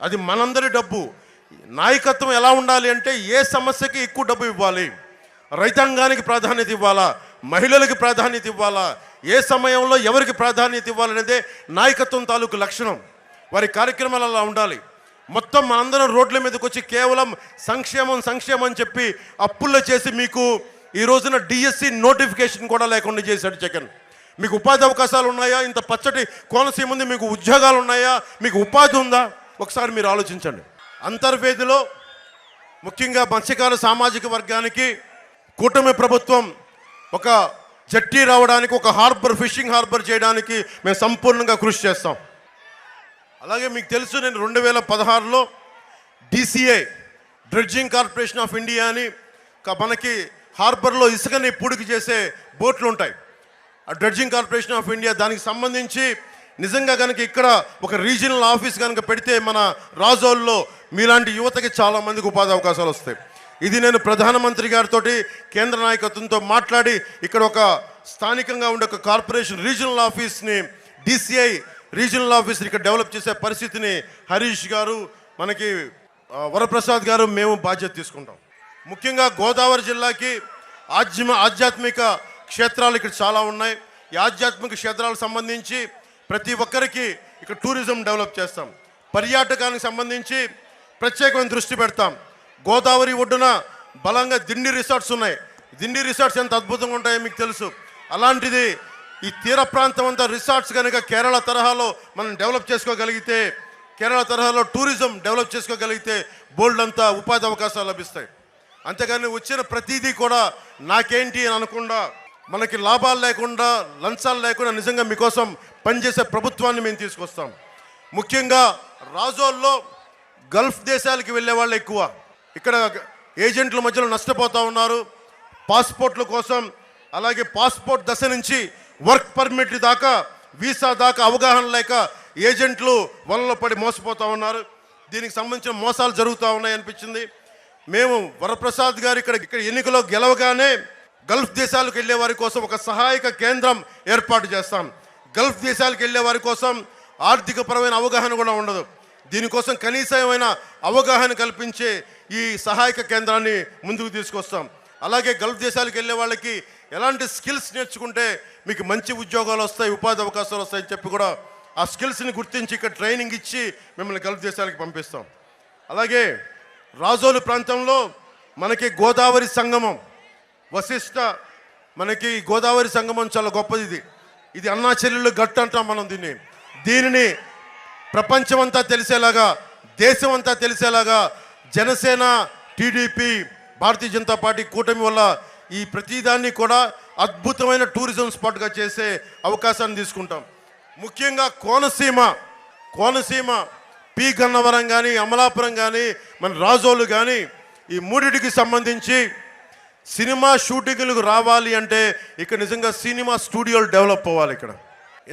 అది మనందరి డబ్బు. నాయకత్వం ఎలా ఉండాలి అంటే ఏ సమస్యకి ఎక్కువ డబ్బు ఇవ్వాలి, రైతాంగానికి ప్రాధాన్యత ఇవ్వాలా, మహిళలకు ప్రాధాన్యత ఇవ్వాలా, ఏ సమయంలో ఎవరికి ప్రాధాన్యత ఇవ్వాలనేదే నాయకత్వం తాలూకు లక్షణం. వారి కార్యక్రమాలు అలా ఉండాలి. మొత్తం మనందరం రోడ్ల మీదకి వచ్చి కేవలం సంక్షేమం అని చెప్పి అప్పుల్లో చేసి మీకు ఈ రోజున డిఎస్సి నోటిఫికేషన్ కూడా లేకుండా చేశాడు జగన్. మీకు ఉపాధి అవకాశాలు ఉన్నాయా? ఇంత పచ్చటి కోనసీమ ఉంది, మీకు ఉద్యోగాలు ఉన్నాయా? మీకు ఉపాధి ఉందా? ఒకసారి మీరు ఆలోచించండి. అంతర్వేదిలో ముఖ్యంగా మత్స్యకార సామాజిక వర్గానికి కూటమి ప్రభుత్వం ఒక జట్టి రావడానికి, ఒక ఫిషింగ్ హార్బర్ చేయడానికి మేము సంపూర్ణంగా కృషి చేస్తాం. అలాగే మీకు తెలుసు, నేను 2016లో DCA dredging corporation of India అని మనకి హార్బర్లో ఇసుకని పూడికి చేసే బోట్లు ఉంటాయి. ఆ డ్రెడ్జింగ్ కార్పొరేషన్ ఆఫ్ ఇండియా దానికి సంబంధించి నిజంగా కనుక ఇక్కడ ఒక రీజనల్ ఆఫీస్ కనుక పెడితే మన రాజోల్లో మీలాంటి యువతకి చాలామందికి ఉపాధి అవకాశాలు వస్తాయి. ఇది నేను ప్రధానమంత్రి గారితో కేంద్ర నాయకత్వంతో మాట్లాడి ఇక్కడ ఒక స్థానికంగా ఉండే ఒక కార్పొరేషన్ రీజనల్ ఆఫీస్ని, DCI రీజనల్ ఆఫీస్ని ఇక్కడ డెవలప్ చేసే పరిస్థితిని హరీష్ గారు, మనకి వరప్రసాద్ గారు, మేము బాధ్యత తీసుకుంటాం. ముఖ్యంగా గోదావరి జిల్లాకి ఆధ్యాత్మిక క్షేత్రాలు ఇక్కడ చాలా ఉన్నాయి. ఈ ఆధ్యాత్మిక క్షేత్రాలకు సంబంధించి ప్రతి ఒక్కరికి ఇక్కడ టూరిజం డెవలప్ చేస్తాం. పర్యాటకానికి సంబంధించి ప్రత్యేకమైన దృష్టి పెడతాం. గోదావరి ఒడ్డున బలంగా దిండి రిసార్ట్స్ ఉన్నాయి. దిండి రిసార్ట్స్ ఎంత అద్భుతంగా ఉంటాయో మీకు తెలుసు. అలాంటిది ఈ తీర ప్రాంతం అంతా రిసార్ట్స్ కనుక కేరళ తరహాలో మనం డెవలప్ చేసుకోగలిగితే, కేరళ తరహాలో టూరిజం డెవలప్ చేసుకోగలిగితే బోల్డ్ అంతా ఉపాధి అవకాశాలు లభిస్తాయి. అంతేగాని వచ్చిన ప్రతిదీ కూడా నాకేంటి అని అనకుండా, మనకి లాభాలు లేకుండా, లంచాలు లేకుండా నిజంగా మీకోసం పనిచేసే ప్రభుత్వాన్ని మేము తీసుకొస్తాం. ముఖ్యంగా రాజోల్లో గల్ఫ్ దేశాలకి వెళ్ళే వాళ్ళు ఎక్కువ. ఇక్కడ ఏజెంట్ల మధ్యలో నష్టపోతూ ఉన్నారు. పాస్పోర్ట్ల కోసం, అలాగే పాస్పోర్ట్ దశ నుంచి వర్క్ పర్మిట్ దాకా, వీసా దాకా అవగాహన లేక ఏజెంట్లు వలలో పడి మోసపోతూ ఉన్నారు. దీనికి సంబంధించిన మోసాలు జరుగుతూ ఉన్నాయి అనిపించింది. మేము వరప్రసాద్ గారు ఇక్కడ ఎన్నికలో గెలవగానే గల్ఫ్ దేశాలకు వెళ్ళే వారి కోసం ఒక సహాయక కేంద్రం ఏర్పాటు చేస్తాం. గల్ఫ్ దేశాలకు వెళ్ళే వారి కోసం ఆర్థికపరమైన అవగాహన కూడా ఉండదు. దీనికోసం కనీసమైన అవగాహన కల్పించే ఈ సహాయక కేంద్రాన్ని ముందుకు తీసుకొస్తాం. అలాగే గల్ఫ్ దేశాలకు వెళ్ళే వాళ్ళకి ఎలాంటి స్కిల్స్ నేర్చుకుంటే మీకు మంచి ఉద్యోగాలు వస్తాయి, ఉపాధి అవకాశాలు వస్తాయని చెప్పి కూడా ఆ స్కిల్స్ని గుర్తించి ఇక్కడ ట్రైనింగ్ ఇచ్చి మిమ్మల్ని గల్ఫ్ దేశాలకు పంపిస్తాం. అలాగే రాజోలు ప్రాంతంలో మనకి గోదావరి సంగమం వశిష్ట, మనకి గోదావరి సంగమం చాలా గొప్పది. ఇది అన్నా చెల్లెళ్ళు గట్టు అంటాం మనం దీనిని ప్రపంచమంతా తెలిసేలాగా, దేశం అంతా తెలిసేలాగా జనసేన, టీడీపీ, భారతీయ జనతా పార్టీ కూటమి వల్ల ఈ ప్రతిదాన్ని కూడా అద్భుతమైన టూరిజం స్పాట్గా చేసే అవకాశాన్ని తీసుకుంటాం. ముఖ్యంగా కోనసీమ పి గన్నవరం కానీ, అమలాపురం కానీ, మన రాజోలు కానీ, ఈ మూడిటికి సంబంధించి సినిమా షూటింగ్లకు రావాలి అంటే ఇక్కడ నిజంగా సినిమా స్టూడియోలు డెవలప్ అవ్వాలి ఇక్కడ.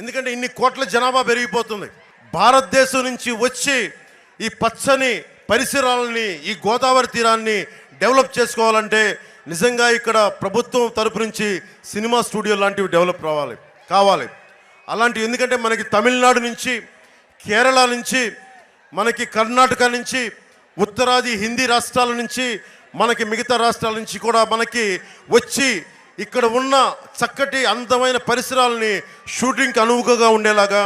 ఎందుకంటే ఇన్ని కోట్ల జనాభా పెరిగిపోతుంది. భారతదేశం నుంచి వచ్చి ఈ పచ్చని పరిసరాలని, ఈ గోదావరి తీరాన్ని డెవలప్ చేసుకోవాలంటే నిజంగా ఇక్కడ ప్రభుత్వం తరపు నుంచి సినిమా స్టూడియో లాంటివి డెవలప్ కావాలి. అలాంటివి ఎందుకంటే మనకి తమిళనాడు నుంచి, కేరళ నుంచి, మనకి కర్ణాటక నుంచి, ఉత్తరాది హిందీ రాష్ట్రాల నుంచి, మనకి మిగతా రాష్ట్రాల నుంచి కూడా మనకి వచ్చి ఇక్కడ ఉన్న చక్కటి అందమైన పరిసరాలని షూటింగ్కి అనువుగా ఉండేలాగా,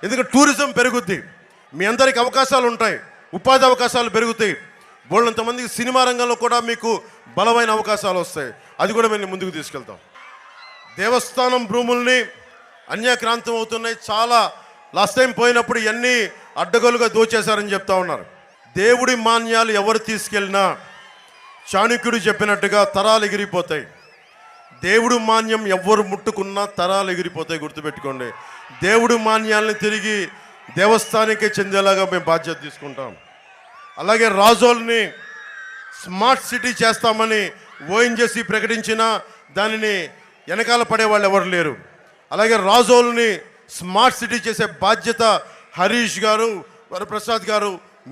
ఎందుకంటే టూరిజం పెరుగుద్ది, మీ అందరికి అవకాశాలు ఉంటాయి, ఉపాధి అవకాశాలు పెరుగుతాయి, బోళ్ళంతమందికి సినిమా రంగంలో కూడా మీకు బలమైన అవకాశాలు వస్తాయి. అది కూడా మేము ముందుకు తీసుకెళ్తాం. దేవస్థానం భూముల్ని అన్యాక్రాంతం అవుతున్నాయి. చాలా లాస్ట్ టైం పోయినప్పుడు ఇవన్నీ అడ్డగోలుగా దోచేశారని చెప్తా ఉన్నారు. దేవుడి మాన్యాలు ఎవరు తీసుకెళ్ళినా చాణక్యుడు చెప్పినట్టుగా తరాలు ఎగిరిపోతాయి. దేవుడు మాన్యం ఎవరు ముట్టుకున్నా తరాలు ఎగిరిపోతాయి, గుర్తుపెట్టుకోండి. దేవుడు మాన్యాలని తిరిగి దేవస్థానికే చెందేలాగా మేము బాధ్యత తీసుకుంటాం. అలాగే రాజోల్ని స్మార్ట్ సిటీ చేస్తామని ఓఎన్జీసీ ప్రకటించినా దానిని వెనకాల పడే వాళ్ళు ఎవరు లేరు. అలాగే రాజోల్ని స్మార్ట్ సిటీ చేసే బాధ్యత హరీష్ గారు, వరప్రసాద్ గారు,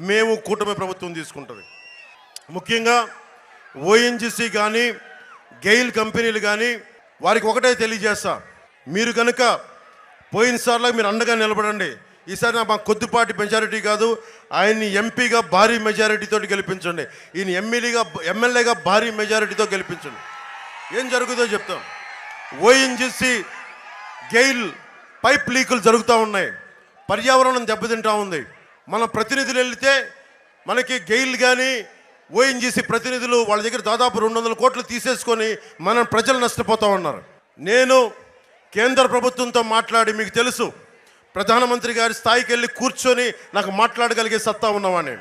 మేము కూటమి ప్రభుత్వం తీసుకుంటుంది. ముఖ్యంగా ఓఎన్జీసీ కానీ, గెయిల్ కంపెనీలు కానీ వారికి ఒకటే తెలియజేస్తా, మీరు కనుక పోయినసార్లా మీరు అండగా నిలబడండి. ఈసారి మా కొద్దిపాటి మెజారిటీ కాదు, ఆయన్ని ఎంపీగా భారీ మెజారిటీతో గెలిపించండి, ఈయన ఎమ్మెల్యేగా భారీ మెజారిటీతో గెలిపించండి. ఏం జరుగుతుందో చెప్తాం. ఓఎన్జీసీ, గెయిల్ పైప్ లీకులు జరుగుతూ ఉన్నాయి, పర్యావరణం దెబ్బతింటూ ఉంది. మన ప్రతినిధులు వెళితే మనకి గెయిల్ కానీ ఓఎన్జీసీ ప్రతినిధులు వాళ్ళ దగ్గర దాదాపు 200 కోట్లు తీసేసుకొని మన ప్రజలు నష్టపోతూ ఉన్నారు. నేను కేంద్ర ప్రభుత్వంతో మాట్లాడి, మీకు తెలుసు ప్రధానమంత్రి గారి స్థాయికి వెళ్ళి కూర్చొని నాకు మాట్లాడగలిగే సత్తా ఉన్నవాడిని,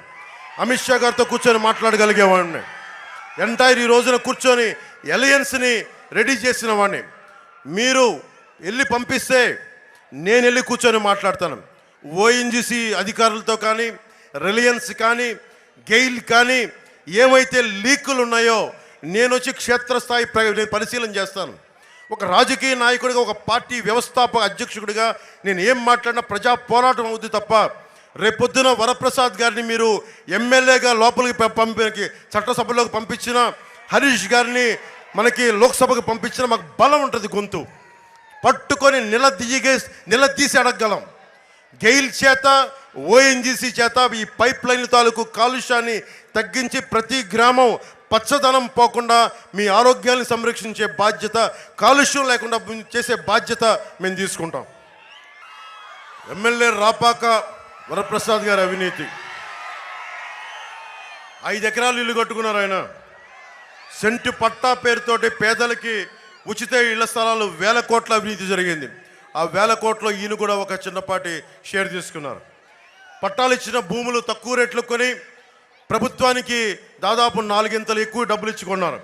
అమిత్ షా గారితో కూర్చొని మాట్లాడగలిగేవాడిని, ఎంటైర్ ఈ రోజున కూర్చొని అలయన్స్ని రెడీ చేసిన వాడిని. మీరు వెళ్ళి పంపిస్తే నేను వెళ్ళి కూర్చొని మాట్లాడతాను. ఓఎన్జీసీ అధికారులతో కానీ, రిలయన్స్ కానీ, గెయిల్ కానీ ఏమైతే లీకులు ఉన్నాయో నేను వచ్చి క్షేత్రస్థాయి పరిశీలన చేస్తాను. ఒక రాజకీయ నాయకుడిగా, ఒక పార్టీ వ్యవస్థాపక అధ్యక్షుడిగా నేను ఏం మాట్లాడినా ప్రజా పోరాటం అవుద్ది తప్ప, రేపొద్దున వరప్రసాద్ గారిని మీరు ఎమ్మెల్యేగా లోపలికి పంపి చట్టసభలోకి పంపించిన, హరీష్ గారిని మనకి లోక్సభకు పంపించిన మాకు బలం ఉంటుంది, గొంతు పట్టుకొని నిలదీసి అడగగలం. గెయిల్ చేత, ఓఎన్జీసీ చేత ఈ పైప్ లైన్ తాలూకు కాలుష్యాన్ని తగ్గించి ప్రతి గ్రామం పచ్చదనం పోకుండా మీ ఆరోగ్యాన్ని సంరక్షించే బాధ్యత, కాలుష్యం లేకుండా చేసే బాధ్యత మేము తీసుకుంటాం. ఎమ్మెల్యే రాపాక వరప్రసాద్ గారి అవినీతి, 5 ఎకరాలు ఇల్లు కట్టుకున్నారు ఆయన. సెంటు పట్టా పేరుతోటి పేదలకి ఉచిత ఇళ్ల స్థలాలు 1000 కోట్ల అవినీతి జరిగింది. ఆ 1000 కోట్లు ఈయన కూడా ఒక చిన్నపాటి షేర్ తీసుకున్నారు. పట్టాలు ఇచ్చిన భూములు తక్కువ రేట్లు కొని ప్రభుత్వానికి దాదాపు 4 ఇంతలు ఎక్కువ డబ్బులు ఇచ్చుకున్నారు.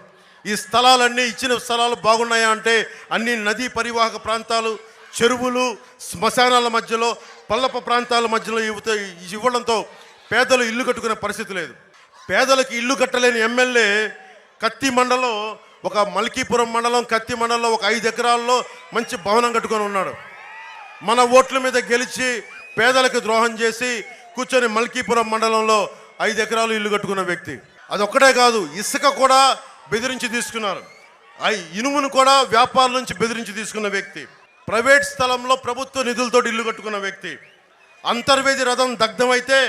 ఈ స్థలాలన్నీ, ఇచ్చిన స్థలాలు బాగున్నాయా అంటే అన్ని నదీ పరివాహక ప్రాంతాలు, చెరువులు, శ్మశానాల మధ్యలో, పల్లప ప్రాంతాల మధ్యలో ఇవ్వడంతో పేదలు ఇల్లు కట్టుకునే పరిస్థితి లేదు. పేదలకు ఇల్లు కట్టలేని ఎమ్మెల్యే కత్తి మండలం, ఒక మల్కీపురం మండలం కత్తి మండలంలో ఒక 5 ఎకరాల్లో మంచి భవనం కట్టుకొని ఉన్నాడు. మన ఓట్ల మీద గెలిచి పేదలకు ద్రోహం చేసి కూర్చొని మల్కీపురం మండలంలో 5 ఎకరాలు ఇల్లు కట్టుకున్న వ్యక్తి. అదొక్కటే కాదు, ఇసుక కూడా బెదిరించి తీసుకున్నారు. ఇనుమును కూడా వ్యాపారుల నుంచి బెదిరించి తీసుకున్న వ్యక్తి. ప్రైవేట్ స్థలంలో ప్రభుత్వ నిధులతో ఇల్లు కట్టుకున్న వ్యక్తి. అంతర్వేది రథం దగ్ధమైతే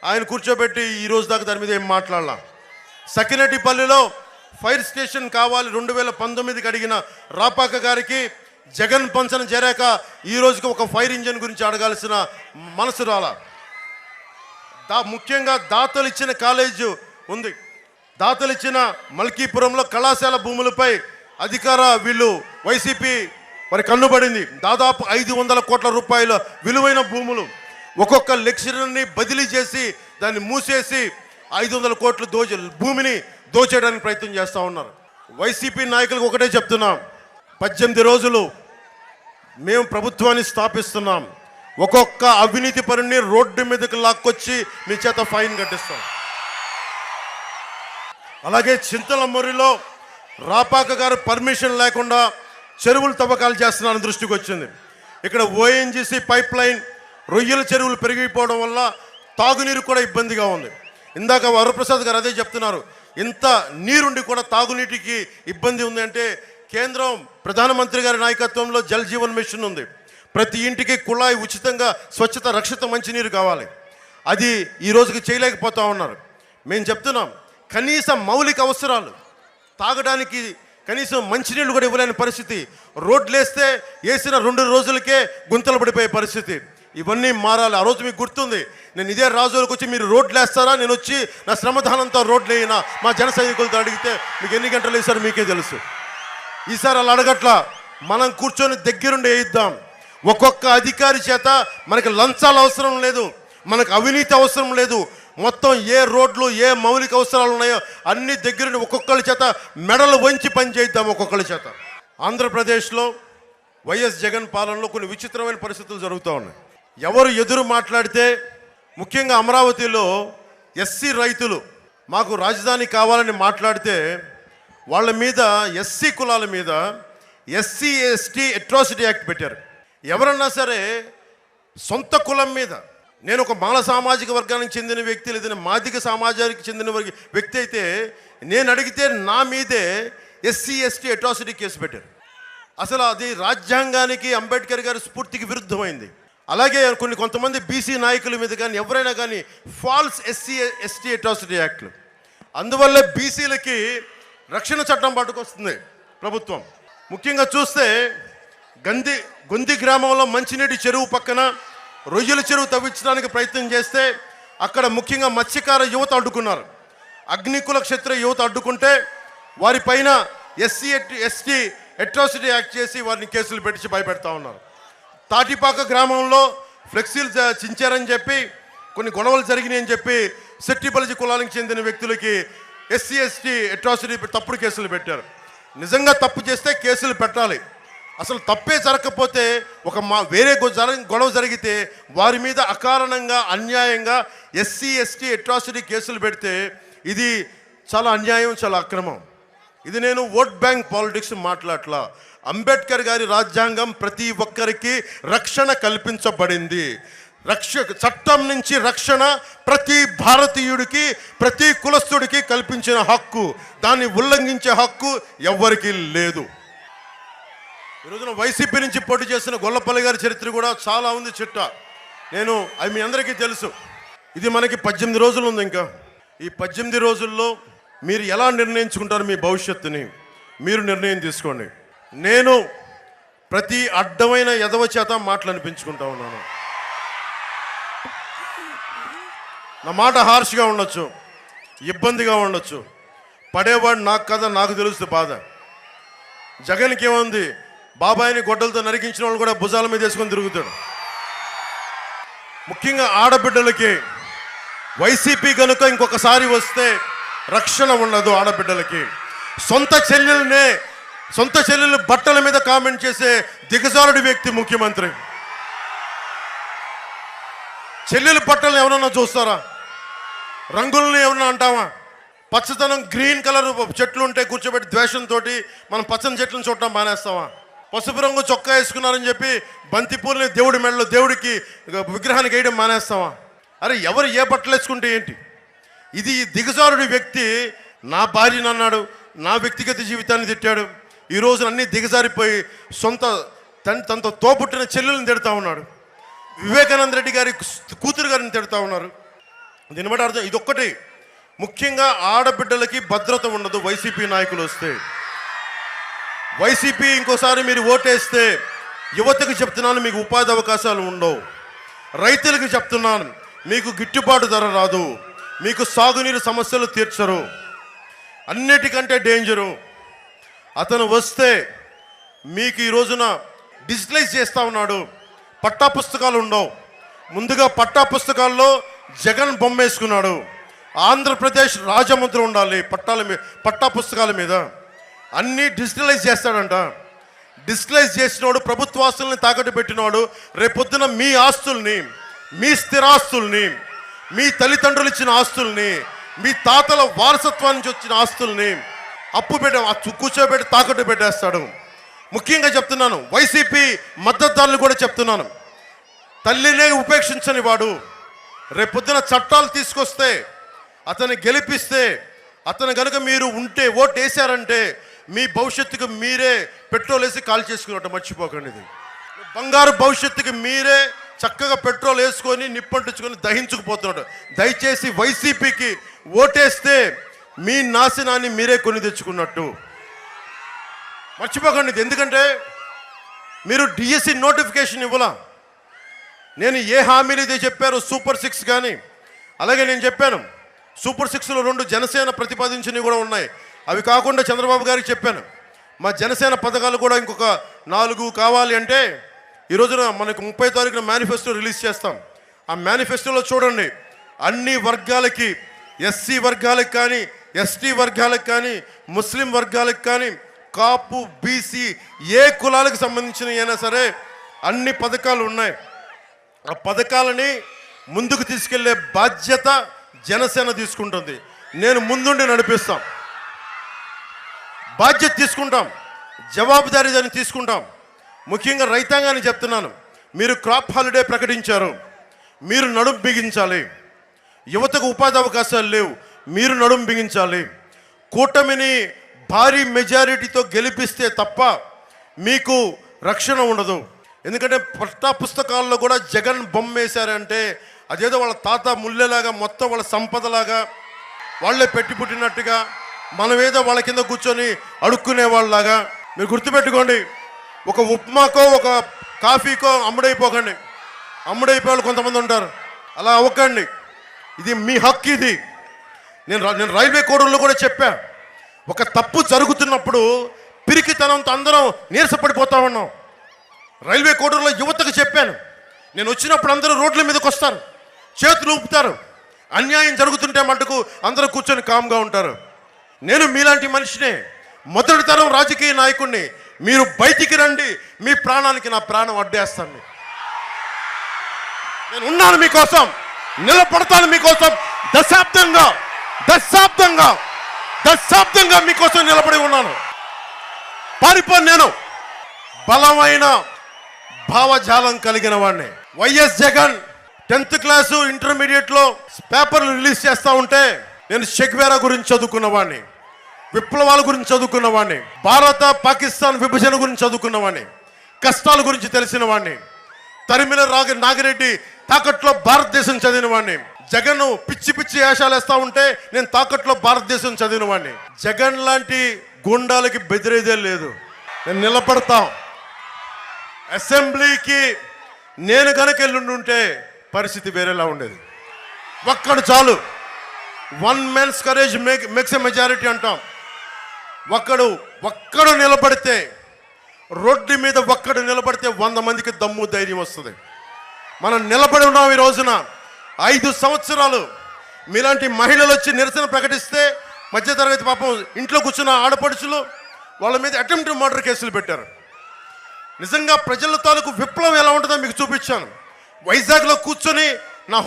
ఆయన కూర్చోబెట్టి ఈ రోజు దాకా దాని మీద ఏం మాట్లాడాల. సకినేటిపల్లిలో ఫైర్ స్టేషన్ కావాలి 2019కి అడిగిన రాపాక గారికి జగన్ పంచన చేరాక ఈ రోజుకి ఒక ఫైర్ ఇంజిన్ గురించి అడగాల్సిన మనసు రాలా. ముఖ్యంగా దాతలు ఇచ్చిన కాలేజ్ ఉంది, దాతలిచ్చిన మల్కీపురంలో కళాశాల భూములపై అధికార వీళ్ళు వైసీపీ మరి కన్నుబడింది. దాదాపు 500 కోట్ల రూపాయల విలువైన భూములు ఒక్కొక్క లెక్చరర్ని బదిలీ చేసి దాన్ని మూసేసి 500 కోట్ల భూమిని దోచేయడానికి ప్రయత్నం చేస్తూ ఉన్నారు. వైసీపీ నాయకులకు ఒకటే చెప్తున్నాం, 18 రోజులు మేము ప్రభుత్వాన్ని స్థాపిస్తున్నాం. ఒక్కొక్క అవినీతి పరుని రోడ్డు మీదకి లాక్కొచ్చి మీ చేత ఫైన్ కట్టిస్తాం. అలాగే చింతలమూరిలో రాపాక గారు పర్మిషన్ లేకుండా చెరువులు తవ్వకాలు చేస్తున్నారని దృష్టికి వచ్చింది. ఇక్కడ ఓఎన్జీసీ పైప్ లైన్ రొయ్యల చెరువులు పెరిగిపోవడం వల్ల తాగునీరు కూడా ఇబ్బందిగా ఉంది. ఇందాక వరప్రసాద్ గారు అదే చెప్తున్నారు, ఇంత నీరుండి కూడా తాగునీటికి ఇబ్బంది ఉంది అంటే కేంద్రం ప్రధానమంత్రి గారి నాయకత్వంలో జల్ జీవన్ మిషన్ ఉంది. ప్రతి ఇంటికి కుళాయి ఉచితంగా స్వచ్ఛత రక్షిత మంచినీరు కావాలి. అది ఈ రోజుకి చేయలేకపోతా ఉన్నారు. మేము చెప్తున్నాం, కనీస మౌలిక అవసరాలు తాగడానికి కనీసం మంచినీళ్ళు కూడా ఇవ్వలేని పరిస్థితి. రోడ్లు వేస్తే వేసిన 2 రోజులకే గుంతలు పడిపోయే పరిస్థితి. ఇవన్నీ మారాలి. ఆ రోజు మీకు గుర్తుంది, నేను ఇదే రాజులకు వచ్చి మీరు రోడ్లు వేస్తారా, నేను వచ్చి నా శ్రమదానంతో రోడ్లు వేయినా మా జన సైనికులతో అడిగితే మీకు ఎన్ని గంటలు వేసారో మీకే తెలుసు. ఈసారి అలా అడగట్లా, మనం కూర్చొని దగ్గరుండి వేయిద్దాం. ఒక్కొక్క అధికారి చేత మనకి లంచాలు అవసరం లేదు, మనకు అవినీతి అవసరం లేదు. మొత్తం ఏ రోడ్లు ఏ మౌలిక అవసరాలు ఉన్నాయో అన్ని దగ్గరుండి ఒక్కొక్కరి చేత మెడలు వంచి పని చేద్దాం. ఒక్కొక్కరి చేత ఆంధ్రప్రదేశ్లో వైఎస్ జగన్ పాలనలో కొన్ని విచిత్రమైన పరిస్థితులు జరుగుతూ ఉన్నాయి. ఎవరు ఎదురు మాట్లాడితే, ముఖ్యంగా అమరావతిలో ఎస్సీ రైతులు మాకు రాజధాని కావాలని మాట్లాడితే వాళ్ళ మీద ఎస్సీ కులాల మీద ఎస్సీ ఎస్టీ అట్రాసిటీ యాక్ట్ పెట్టారు. ఎవరన్నా సరే సొంత కులం మీద, నేను ఒక మాల సామాజిక వర్గానికి చెందిన వ్యక్తి లేదా మాదిగ సమాజానికి చెందిన వ్యక్తి అయితే నేను అడిగితే నా మీదే ఎస్సీ ఎస్టీ అట్రాసిటీ కేసు పెట్టారు. అసలు అది రాజ్యాంగానికి అంబేద్కర్ గారి స్ఫూర్తికి విరుద్ధమైంది. అలాగే కొంతమంది బీసీ నాయకుల మీద కానీ ఎవరైనా కానీ ఫాల్స్ ఎస్సీ ఎస్టీ అట్రాసిటీ యాక్ట్లు. అందువల్లే బీసీలకి రక్షణ చట్టం పట్టుకొస్తుంది ప్రభుత్వం. ముఖ్యంగా చూస్తే గొంది గ్రామంలో మంచినీటి చెరువు పక్కన రొయ్యల చెరువు తవ్వించడానికి ప్రయత్నం చేస్తే అక్కడ ముఖ్యంగా మత్స్యకార యువత అడ్డుకున్నారు. అగ్నికుల క్షత్రియ యువత అడ్డుకుంటే వారిపైన ఎస్సీ ఎస్టీ అట్రాసిటీ యాక్ట్ చేసి వారిని కేసులు పెట్టి భయపెడతా ఉన్నారు. తాటిపాక గ్రామంలో ఫ్లెక్సీలు చించారని చెప్పి కొన్ని గొడవలు జరిగినాయని చెప్పి సెట్టిబలిజీ కులానికి చెందిన వ్యక్తులకి ఎస్సీ ఎస్టీ అట్రాసిటీ తప్పుడు కేసులు పెట్టారు. నిజంగా తప్పు చేస్తే కేసులు పెట్టాలి. అసలు తప్పే జరగకపోతే వేరే గొడవ జరిగితే వారి మీద అకారణంగా అన్యాయంగా ఎస్సీ ఎస్టీ అట్రాసిటీ కేసులు పెడితే ఇది చాలా అన్యాయం, చాలా అక్రమం. ఇది నేను ఓట్ బ్యాంక్ పాలిటిక్స్ మాట్లాడలా. అంబేద్కర్ గారి రాజ్యాంగం ప్రతి ఒక్కరికి రక్షణ కల్పించబడింది. చట్టం నుంచి రక్షణ ప్రతి భారతీయుడికి ప్రతి కులస్తుడికి కల్పించిన హక్కు. దాన్ని ఉల్లంఘించే హక్కు ఎవ్వరికీ లేదు. ఈరోజున వైసీపీ నుంచి పోటీ చేసిన గొల్లపల్లి గారి చరిత్ర కూడా చాలా ఉంది చిట్ట. అది మీ అందరికీ తెలుసు. ఇది మనకి 18 రోజులు ఉంది. ఇంకా ఈ 18 రోజుల్లో మీరు ఎలా నిర్ణయించుకుంటారు మీ భవిష్యత్తుని మీరు నిర్ణయం తీసుకోండి. నేను ప్రతి అడ్డమైన ఎదవ చేత మాటలు అనిపించుకుంటా ఉన్నాను. నా మాట హార్ష్గా ఉండొచ్చు, ఇబ్బందిగా ఉండొచ్చు. పడేవాడు నాకు కదా, నాకు తెలుస్తుంది బాధ. జగన్కి ఏముంది, బాబాయిని గొడ్డలతో నరికించిన వాళ్ళు కూడా భుజాల మీద వేసుకొని తిరుగుతాడు. ముఖ్యంగా ఆడబిడ్డలకి వైసీపీ కనుక ఇంకొకసారి వస్తే రక్షణ ఉండదు. ఆడబిడ్డలకి సొంత చెల్లెలు బట్టల మీద కామెంట్ చేసే దిగజారుడి వ్యక్తి ముఖ్యమంత్రి. చెల్లెలు బట్టలు ఎవరన్నా చూస్తారా? రంగుల్ని ఎవరన్నా అంటావా? పచ్చదనం గ్రీన్ కలర్ చెట్లు ఉంటే కూర్చోబెట్టి ద్వేషంతో మనం పచ్చని చెట్లను చూడటం మానేస్తావా? పసుపు రంగు చొక్కా వేసుకున్నారని చెప్పి బంతిపూలని దేవుడి మెడలో దేవుడికి విగ్రహానికి వేయడం మానేస్తావా? అరే ఎవరు ఏ బట్టలు వేసుకుంటే ఏంటి? ఇది దిగజారుడి వ్యక్తి నా భార్యను అన్నాడు, నా వ్యక్తిగత జీవితాన్ని తిట్టాడు. ఈ రోజున అన్నీ దిగజారిపోయి తనతో తోబుట్టిన చెల్లెలను తిడతా ఉన్నాడు. వివేకానంద రెడ్డి గారి కూతురు గారిని తిడతా ఉన్నారు. దీన్ని బట్టి అర్థం ఇదొక్కటి. ముఖ్యంగా ఆడబిడ్డలకి భద్రత ఉండదు వైసీపీ నాయకులు వస్తే. వైసీపీ ఇంకోసారి మీరు ఓటేస్తే యువతకు చెప్తున్నాను, మీకు ఉపాధి అవకాశాలు ఉండవు. రైతులకు చెప్తున్నాను, మీకు గిట్టుబాటు ధర రాదు, మీకు సాగునీరు సమస్యలు తీర్చరు. అన్నిటికంటే డేంజరు. అతను వస్తే మీకు ఈ రోజున డిజిటలైజ్ చేస్తూ ఉన్నాడు. పట్టా పుస్తకాలు ఉండవు. ముందుగా పట్టా పుస్తకాల్లో జగన్ బొమ్మ వేసుకున్నాడు. ఆంధ్రప్రదేశ్ రాజముద్ర ఉండాలి పట్టా పుస్తకాల మీద. అన్నీ డిజిటలైజ్ చేస్తాడంట. డిజిటలైజ్ చేసినోడు ప్రభుత్వాస్తుల్ని తాకట్టు పెట్టినవాడు రేపొద్దున మీ ఆస్తుల్ని, మీ స్థిరాస్తుల్ని, మీ తల్లిదండ్రులు ఇచ్చిన ఆస్తుల్ని, మీ తాతల వారసత్వం నుంచి వచ్చిన ఆస్తుల్ని అప్పు కూర్చోబెట్టి తాకట్టు పెట్టేస్తాడు. ముఖ్యంగా చెప్తున్నాను, వైసీపీ మద్దతుదారులు కూడా చెప్తున్నాను, తల్లినే ఉపేక్షించని వాడు రేపొద్దున చట్టాలు తీసుకొస్తే, అతన్ని గెలిపిస్తే, అతను కనుక మీరు ఉంటే ఓటు వేసారంటే మీ భవిష్యత్తుకు మీరే పెట్రోల్ వేసి కాల్ చేసుకున్నట్టు మర్చిపోకండి. ఇది బంగారు భవిష్యత్తుకి మీరే చక్కగా పెట్రోల్ వేసుకొని నిప్పంటించుకొని దహించుకుపోతున్నాడు. దయచేసి వైసీపీకి ఓటేస్తే మీ నాశనాన్ని మీరే కొని తెచ్చుకున్నట్టు మర్చిపోకండి. ఎందుకంటే మీరు డిఎస్సి నోటిఫికేషన్ ఇవ్వలా. నేను ఏ హామీలు అయితే చెప్పారు సూపర్ 6 కానీ, అలాగే నేను చెప్పాను సూపర్ 6లో 2 జనసేన ప్రతిపాదించినవి కూడా ఉన్నాయి. అవి కాకుండా చంద్రబాబు గారికి చెప్పాను మా జనసేన పథకాలు కూడా ఇంకొక 4 కావాలి అంటే ఈ రోజున మనకు 30 తారీఖున మేనిఫెస్టో రిలీజ్ చేస్తాం. ఆ మేనిఫెస్టోలో చూడండి, అన్ని వర్గాలకి, ఎస్సీ వర్గాలకు కానీ, ఎస్టీ వర్గాలకు కానీ, ముస్లిం వర్గాలకు కానీ, కాపు, బీసీ ఏ కులాలకు సంబంధించిన అయినా సరే అన్ని పథకాలు ఉన్నాయి. ఆ పథకాలని ముందుకు తీసుకెళ్లే బాధ్యత జనసేన తీసుకుంటుంది. నేను ముందుండి నడిపిస్తాం, బాధ్యత తీసుకుంటాం, జవాబుదారీ దాన్ని తీసుకుంటాం. ముఖ్యంగా రైతాంగాన్ని చెప్తున్నాను, మీరు క్రాప్ హాలిడే ప్రకటించారు, మీరు నడుం బిగించాలి. యువతకు ఉపాధి అవకాశాలు లేవు, మీరు నడుం బిగించాలి. కూటమిని భారీ మెజారిటీతో గెలిపిస్తే తప్ప మీకు రక్షణ ఉండదు. ఎందుకంటే పట్టా పుస్తకాల్లో కూడా జగన్ బొమ్మ వేశారంటే అదేదో వాళ్ళ తాత ముల్లెలాగా, మొత్తం వాళ్ళ సంపదలాగా, వాళ్ళే పెట్టి పుట్టినట్టుగా, మనమేదో వాళ్ళ కింద కూర్చొని అడుక్కునే వాళ్ళలాగా. మీరు గుర్తుపెట్టుకోండి, ఒక ఉప్మాకో ఒక కాఫీకో అమ్ముడైపోకండి. అమ్ముడైపోయే వాళ్ళు కొంతమంది ఉంటారు, అలా అవ్వకండి. ఇది మీ హక్కు. ఇది నేను రైల్వే కోడూరులో కూడా చెప్పా, ఒక తప్పు జరుగుతున్నప్పుడు పిరికితనంతో అందరం నీరసపడిపోతా ఉన్నాం. రైల్వే కోడూరులో యువతకు చెప్పాను, నేను వచ్చినప్పుడు అందరూ రోడ్ల మీదకి వస్తారు, చేతులు ఊపుతారు. అన్యాయం జరుగుతుంటే మటుకు అందరూ కూర్చొని కామ్గా ఉంటారు. నేను మీలాంటి మనిషినే, మొదటి తరం రాజకీయ నాయకుడిని. మీరు బయటికి రండి, మీ ప్రాణానికి నా ప్రాణం అడ్డేస్తాను. నేను ఉన్నాను మీకోసం, నిలబడతాను మీకోసం. దశాబ్దంగా మీకోసం నిలబడి ఉన్నాను. పారిపోను. నేను బలమైన భావజాలం కలిగిన వాడిని. వైఎస్ జగన్ 10th క్లాసు ఇంటర్మీడియట్లో పేపర్లు రిలీజ్ చేస్తూ ఉంటే నేను చెగ్వేరా గురించి చదువుకున్న వాడిని, విప్లవాల గురించి చదువుకున్న వాడిని, భారత పాకిస్తాన్ విభజన గురించి చదువుకున్న వాడిని, కష్టాల గురించి తెలిసిన వాడిని. తరిమిల నాగిరెడ్డి తాకట్లో భారతదేశం చదివిన వాడిని. జగన్ పిచ్చి పిచ్చి వేషాలు వేస్తా ఉంటే నేను తాకట్లో భారతదేశం చదివిన వాడిని. జగన్ లాంటి గుండాలకి బెదిరేదే లేదు. నేను నిలబడతాం. అసెంబ్లీకి నేను కనుక వెళ్ళుంటే పరిస్థితి వేరేలా ఉండేది. ఒక్కడు చాలు. 1 man's courage makes a majority అంటాం. ఒక్కడు నిలబడితే, రోడ్డు మీద ఒక్కడు నిలబడితే 100 మందికి దమ్ము ధైర్యం వస్తుంది. మనం నిలబడి ఉన్నాం. ఈ రోజున 5 సంవత్సరాలు మీలాంటి మహిళలు వచ్చి నిరసన ప్రకటిస్తే మధ్యతరగతి పాపం ఇంట్లో కూర్చున్న ఆడపడుచులు వాళ్ళ మీద అటెంప్ట్ మర్డర్ కేసులు పెట్టారు. నిజంగా ప్రజల తాలూకు విప్లవం ఎలా ఉంటుందో మీకు చూపించాను. వైజాగ్లో కూర్చొని నా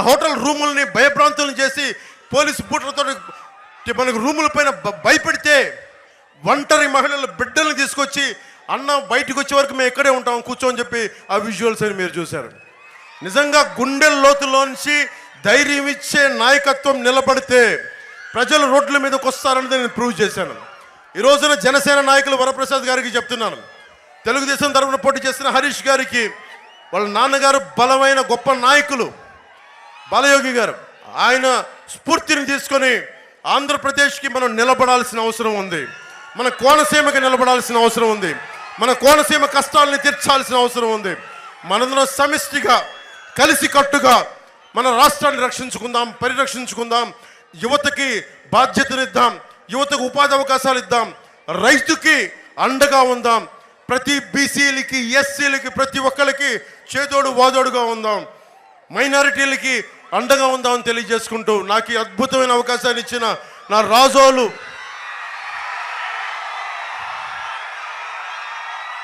హోటల్ రూముల్ని భయభ్రాంతులను చేసి పోలీసు బూట్లతో మనకు రూముల పైన భయపెడితే ఒంటరి మహిళల బిడ్డలను తీసుకొచ్చి అన్న బయటకు వచ్చే వరకు మేము ఇక్కడే ఉంటాం కూర్చోని చెప్పి ఆ విజువల్స్ అని మీరు చూశారు. నిజంగా గుండెల లోతులోంచి ధైర్యం ఇచ్చే నాయకత్వం నిలబడితే ప్రజలు రోడ్ల మీదకి వస్తారనేది నేను ప్రూవ్ చేశాను. ఈ రోజున జనసేన నాయకులు వరప్రసాద్ గారికి చెప్తున్నాను, తెలుగుదేశం తరఫున పోటీ చేసిన హరీష్ గారికి వాళ్ళ నాన్నగారు బలమైన గొప్ప నాయకులు బాలయోగి గారు, ఆయన స్ఫూర్తిని తీసుకొని ఆంధ్రప్రదేశ్కి మనం నిలబడాల్సిన అవసరం ఉంది. మన కోనసీమకి నిలబడాల్సిన అవసరం ఉంది. మన కోనసీమ కష్టాలని తీర్చాల్సిన అవసరం ఉంది. మనందరం సమిష్టిగా కలిసికట్టుగా మన రాష్ట్రాన్ని రక్షించుకుందాం, పరిరక్షించుకుందాం. యువతకి బాధ్యతనిద్దాం, యువతకు ఉపాధి అవకాశాలు ఇద్దాం, రైతుకి అండగా ఉందాం, ప్రతి బీసీలకి ఎస్సీలకి ప్రతి ఒక్కరికి చేదోడు వాదోడుగా ఉందాం, మైనారిటీలకి అండగా ఉందామని తెలియజేసుకుంటూ నాకు ఈ అద్భుతమైన అవకాశాన్ని ఇచ్చిన నా రాజోలు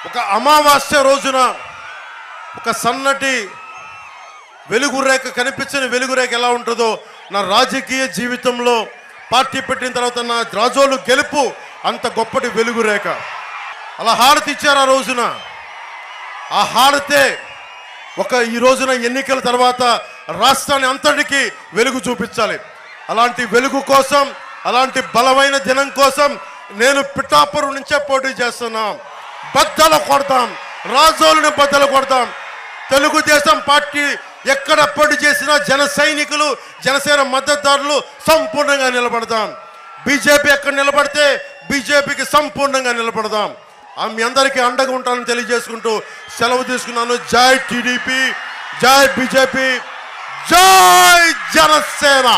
ఒక అమావాస్య రోజున ఒక సన్నటి వెలుగురేఖ, కనిపించని వెలుగురేఖ ఎలా ఉంటుందో నా రాజకీయ జీవితంలో పార్టీ పెట్టిన తర్వాత నా రాజోలు గెలుపు అంత గొప్పటి వెలుగురేఖ. అలా హారతి ఇచ్చారు ఆ రోజున. ఆ హారతే ఈ రోజున ఎన్నికల తర్వాత రాష్ట్రాన్ని అంతటికీ వెలుగు చూపించాలి. అలాంటి వెలుగు కోసం, అలాంటి బలమైన దినం కోసం నేను పిఠాపురం నుంచే పోటీ చేస్తున్నాం. బద్దలు కొడతాం, రాజోలుని బద్దలు కొడతాం. తెలుగుదేశం పార్టీ ఎక్కడ పోటీ చేసినా జన సైనికులు, జనసేన మద్దతుదారులు సంపూర్ణంగా నిలబడతాం. బీజేపీ ఎక్కడ నిలబడితే బీజేపీకి సంపూర్ణంగా నిలబడదాం. మీ అందరికీ అండగా ఉంటానని తెలియజేసుకుంటూ సెలవు తీసుకున్నాను. జై టీడీపీ, జై బీజేపీ, జై జనసేన.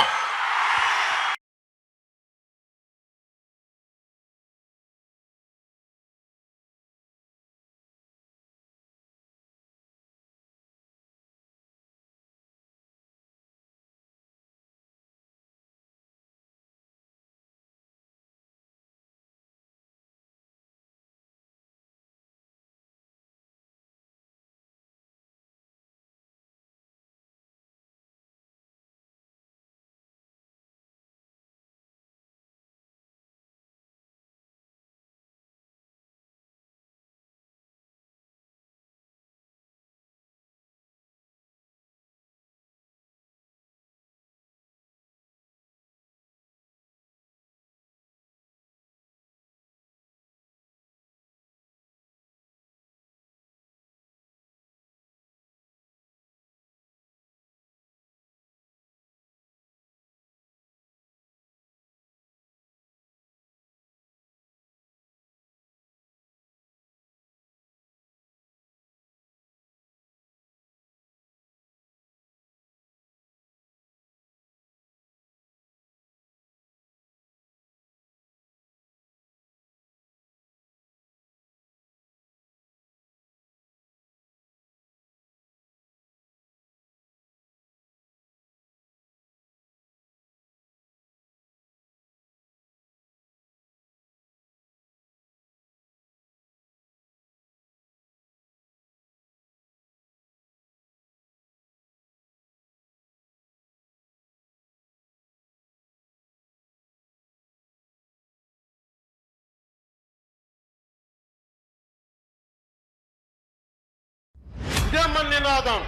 ఇదే మన నినాదం,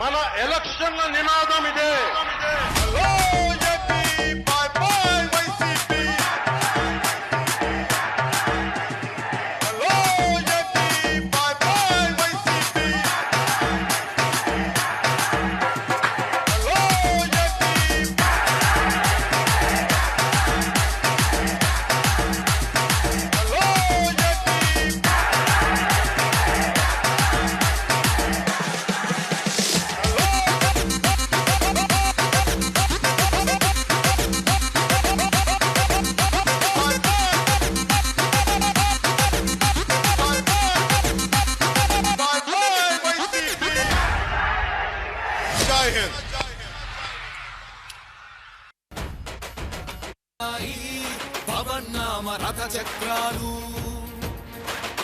మన ఎలక్షన్ల నినాదం ఇదే. Hello AP, bye bye YCP. Hello AP, bye bye YCP. Hello AP. Hello AP.
పవన్నామ రథ చక్రాలు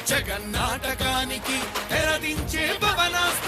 జగన్నాటకానికి తెరదించే పవనాస్త్రాలు.